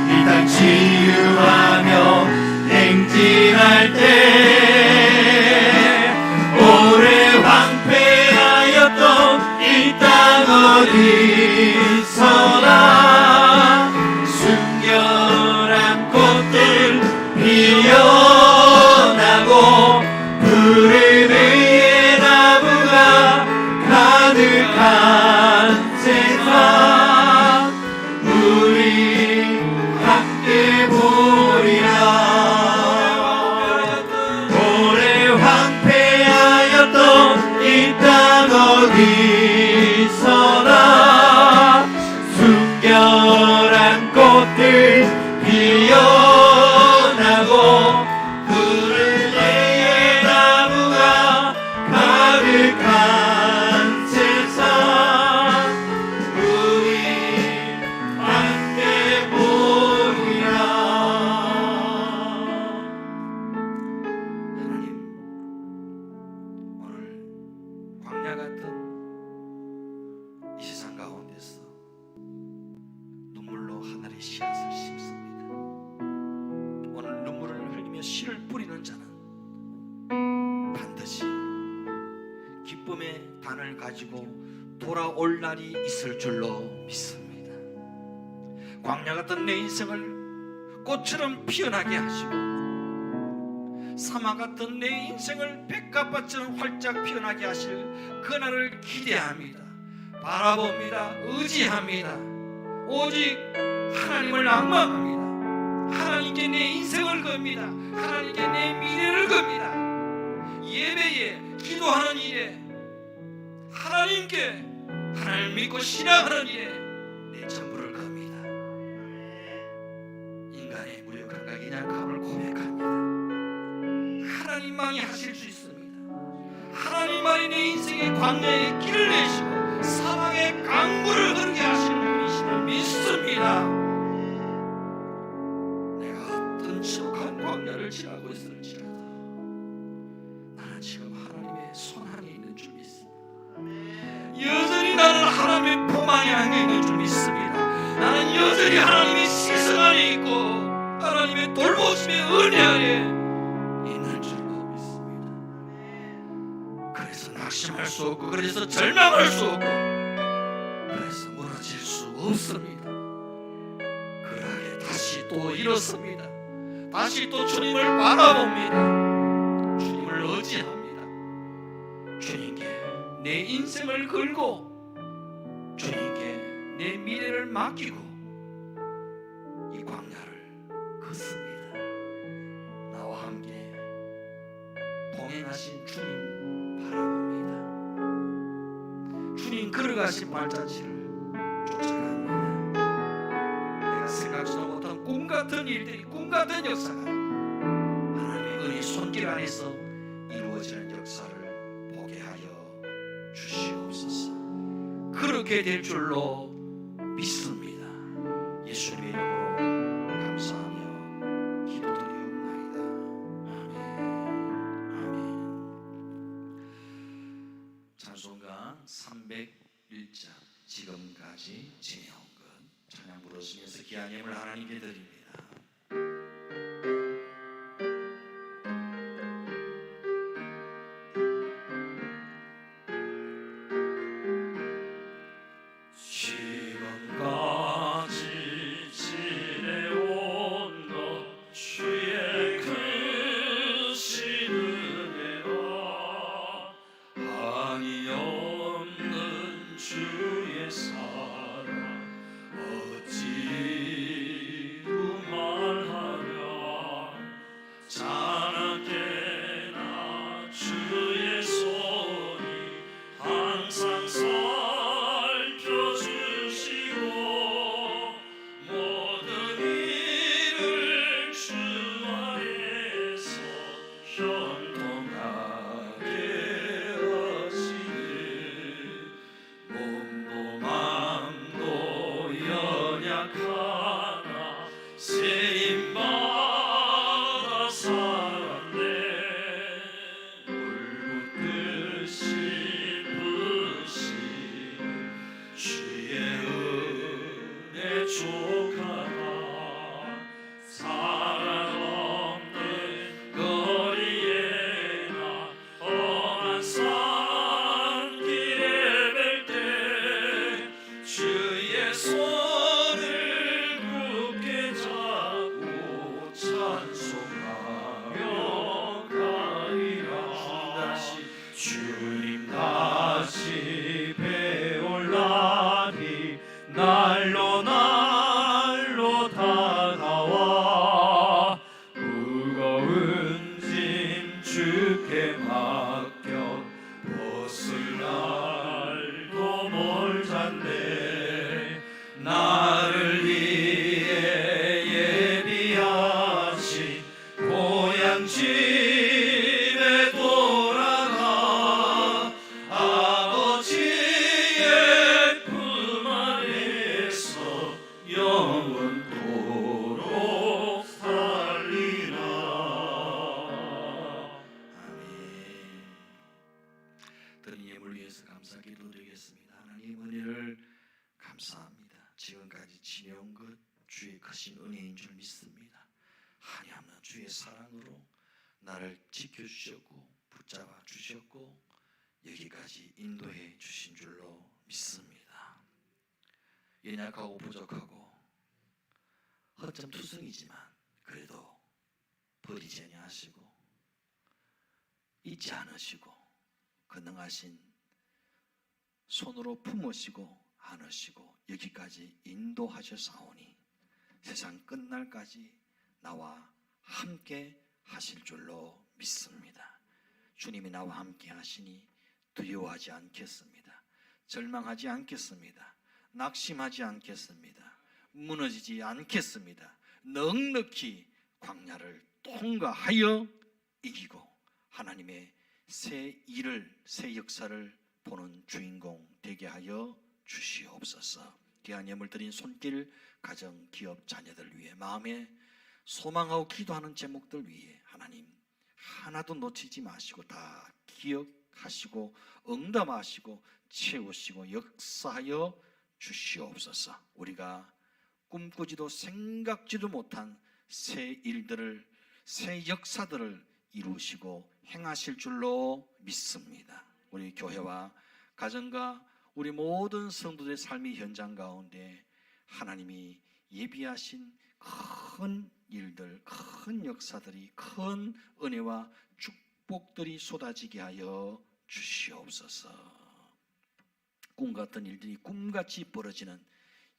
이 땅 치유하며 행진할 때 오래 황폐하였던 이 땅 어디서나 순결한 꽃들 피어나고 푸른 의의 나무가 가득한 세상 우리 함께 보리라 오래 황폐하였던 이 땅 어디서나 순결한 꽃들 피어나고 푸른 의의 나무가 가득한 세상 우리 함께 보리라 하나님, 오늘 광야 같은 이 세상 가운데서 눈물로 하늘의 씨앗을 심습니다. 오늘 눈물을 흘리며 씨를 뿌리는 자는 반드시 기쁨의 단을 가지고 돌아올 날이 있을 줄로 믿습니다. 광야 같은 내 인생을 꽃처럼 피어나게 하시고 사막 같은 내 인생을 백합밭처럼 활짝 피어나게 하실 그날을 기대합니다. 바라봅니다. 의지합니다. 오직 하나님을 앙망합니다. 하나님께 내 인생을 겁니다. 하나님께 내 미래를 겁니다. 예배에 기도하는 일에 하나님께 하나님을 믿고 신앙하는 일에 내 전부를 겁니다. 인간의 무력함과 연약함을 고백합니다. 하나님만이 하실 수 있습니다. 하나님만이 내 인생의 광야에 길을 내시고 사막의 강물을 흐르게 하시는 분이심을 믿습니다. 내가 어떤 지옥한 광야를 지나고 있을지라도 나는 지금 하나님의 손 안에 있는 줄 믿습니다. 여전히 나는 하나님의 품 안에 안겨 있는 줄 믿습니다. 나는 여전히 하나님의 시선 안에 있고 하나님의 돌보심의 은혜 안에 있는 줄로 믿습니다. 그래서 낙심할 수 없고 그래서 절망할 수 없고 그래서 무너질 수 없습니다. 그러하게 다시 또 일어섭니다. 다시 또 주님을 바라봅니다. 주님을 의지합니다. 주님께 내 인생을 걸고 주님께 내 미래를 맡기고 이 광야를 걷습니다. 나와 함께 동행하신 주님 바라봅니다. 주님 걸어가신 발자취를 쫓아갑니다. 내가 생각지도 못한 꿈 같은 일들이 꿈 같은 역사가 하나님의 은혜 손길 안에서 이루어지는 역사를 보게 하여 주시옵소서. 그렇게 될 줄로 믿습니다. 예수님의 이름으로 감사하며 기도드리옵나이다. 아멘. 아멘. 찬송가 301장 지금까지 지내온 것 찬양 부르시면서 기한 예물 하나님께 드립니다. 지내온 것 주의 크신 은혜인 줄 믿습니다. 한이없는 주의 사랑으로 나를 지켜주셨고 붙잡아 주셨고 여기까지 인도해 주신 줄로 믿습니다. 연약하고 부족하고 허점투성이지만 그래도 버리지 아니하시고 잊지 않으시고 권능하신 손으로 품으시고 안으시고 여기까지 인도하셨사오니 세상 끝날까지 나와 함께 하실 줄로 믿습니다. 주님이 나와 함께 하시니 두려워하지 않겠습니다. 절망하지 않겠습니다. 낙심하지 않겠습니다. 무너지지 않겠습니다. 넉넉히 광야를 통과하여 이기고 하나님의 새 일을, 새 역사를 보는 주인공 되게 하여 주시옵소서. 귀한 예물 드린 손길, 가정, 기업, 자녀들 위해 마음에 소망하고 기도하는 제목들 위해 하나님 하나도 놓치지 마시고 다 기억하시고 응답하시고 채우시고 역사하여 주시옵소서. 우리가 꿈꾸지도 생각지도 못한 새 일들을, 새 역사들을 이루시고 행하실 줄로 믿습니다. 우리 교회와 가정과 우리 모든 성도들의 삶의 현장 가운데 하나님이 예비하신 큰 일들, 큰 역사들이, 큰 은혜와 축복들이 쏟아지게 하여 주시옵소서. 꿈같은 일들이 꿈같이 벌어지는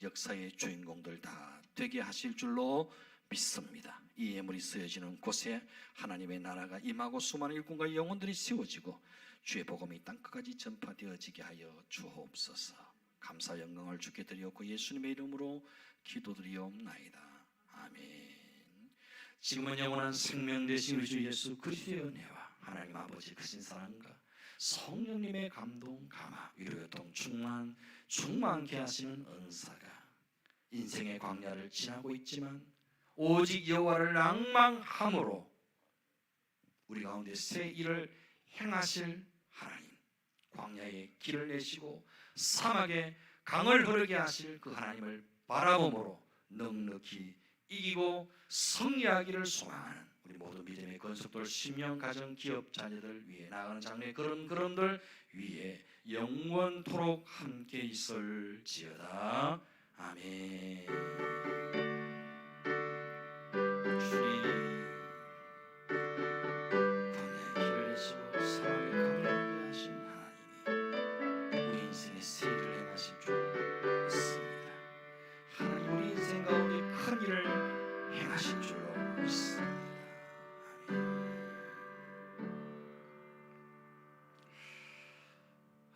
역사의 주인공들 다 되게 하실 줄로 믿습니다. 이 예물이 쓰여지는 곳에 하나님의 나라가 임하고 수많은 일꾼과 영혼들이 세워지고 주의 복음이 땅끝까지 전파되어지게 하여 주옵소서. 감사 영광을 주께 드리옵고 예수님의 이름으로 기도드리옵나이다. 아멘. 지금은 영원한 생명 되신 우리 주 예수 그리스도의 은혜와 하나님 아버지 크신 사랑과 성령님의 감동, 감화, 위로의 통 충만케 하시는 은사가 인생의 광야를 지나고 있지만 오직 여호와를 낭망함으로 우리 가운데 새 일을 행하실 하나님, 광야에 길을 내시고 사막에 강을 흐르게 하실 그 하나님을 바라봄으로 넉넉히 이기고 승리하기를 소망하는 우리 모두 믿음의 건속들, 신명, 가정, 기업, 자녀들 위해 나아가는 장래 그런들 위해 영원토록 함께 있을지어다. 아멘. 주님, 광야에 길을 내시고 사막에 강을 흐르게 하신 하나님이 우리 인생의 새 일을 행하실 줄 믿습니다. 하나님 우리 인생 가운데 큰 일을 행하실 줄로 믿습니다.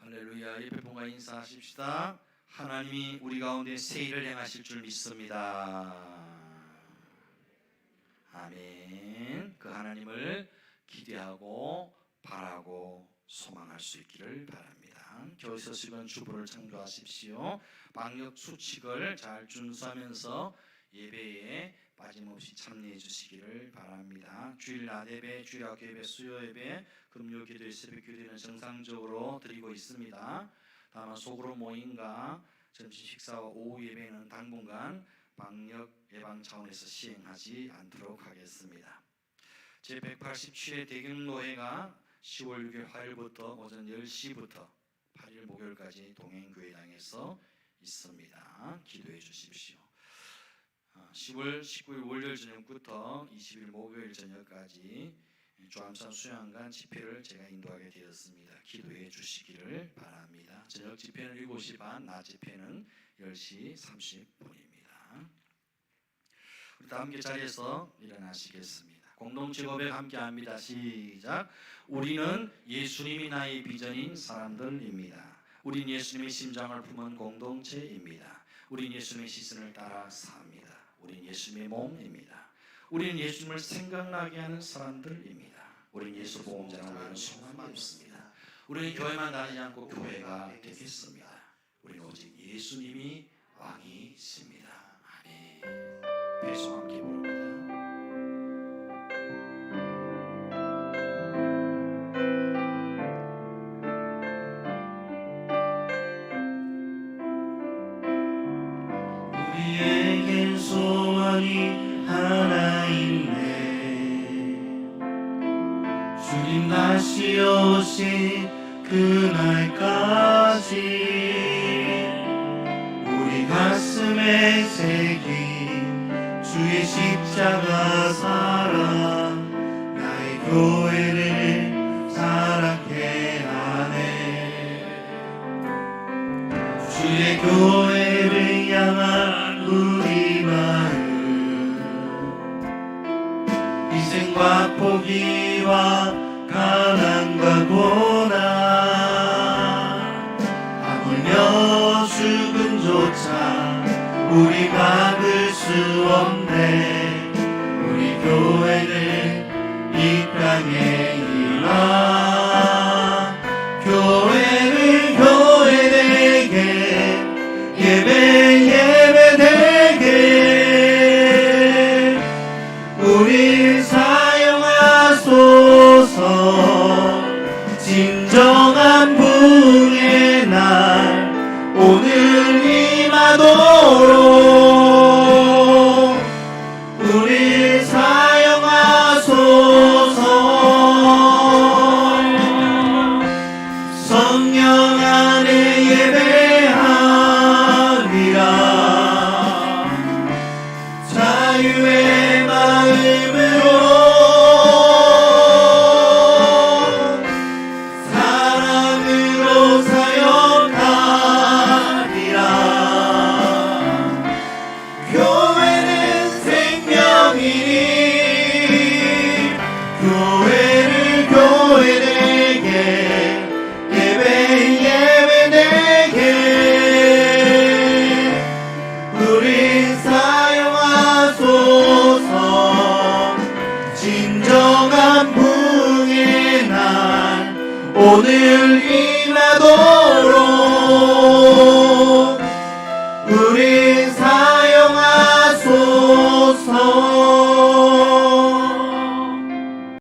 할렐루야. 예배 본과 인사하십시다. 하나님이 우리 가운데 새 일을 행하실 줄 믿습니다. 아멘. 그 하나님을 기대하고 바라고 소망할 수 있기를 바랍니다. 교회에서 쓰는 주보를 참조하십시오. 방역 수칙을 잘 준수하면서 예배에 빠짐없이 참여해 주시기를 바랍니다. 주일 낮 예배, 주일 학교 예배, 수요 예배, 금요 기도회, 새벽 기도회는 정상적으로 드리고 있습니다. 다만 소그룹 모임과 점심 식사와 오후 예배는 당분간 방역 예방 차원에서 시행하지 않도록 하겠습니다. 제187회 대경노회가 10월 6일 화요일부터 오전 10시부터 8일 목요일까지 동행교회당에서 있습니다. 기도해 주십시오. 10월 19일 월요일 저녁부터 20일 목요일 저녁까지 주암산 수양관 집회를 제가 인도하게 되었습니다. 기도해 주시기를 바랍니다. 저녁 집회는 7시 반, 낮 집회는 10시 30분입니다. 우리 다 함께 자리에서 일어나시겠습니다. 공동체 고백 함께 합니다. 시작. 우리는 예수님이 나의 비전인 사람들입니다. 우린 예수님의 심장을 품은 공동체입니다. 우린 예수님의 시선을 따라 삽니다. 우린 예수님의 몸입니다. 우리는 예수님을 생각나게 하는 사람들입니다. 우리는 예수 보험자는 외에는 소망이 없습니다. 우리는 교회만 다니지 않고 교회가 되겠습니다. 우리는 오직 예수님이 왕이십니다. 아멘. 배송 함께 부릅니다. 우리 주님 다시 오신 그날까지 우리 가슴에 새긴 주의 십자가 사랑 나의 교회를 사랑해 하네. 주의 교회를 향한 우리 마음 희생과 포기와 가난과 고난 하물며 죽음조차 우리 막을 수 없네. 우리 교회는 이 땅의 희망 교회는 교회되게 예배되게 우리 사용하소서. 진정한 부흥의 날 오늘 임하도록 우리 사용하소서. 성령 안에 예배하리라. 자유의 마음으로 사랑으로 사역하리라. 교회는 생명이니 교회를 교회되게 예배되게 우리 사용하소서. 진정한 부흥의 날 오늘 임하도록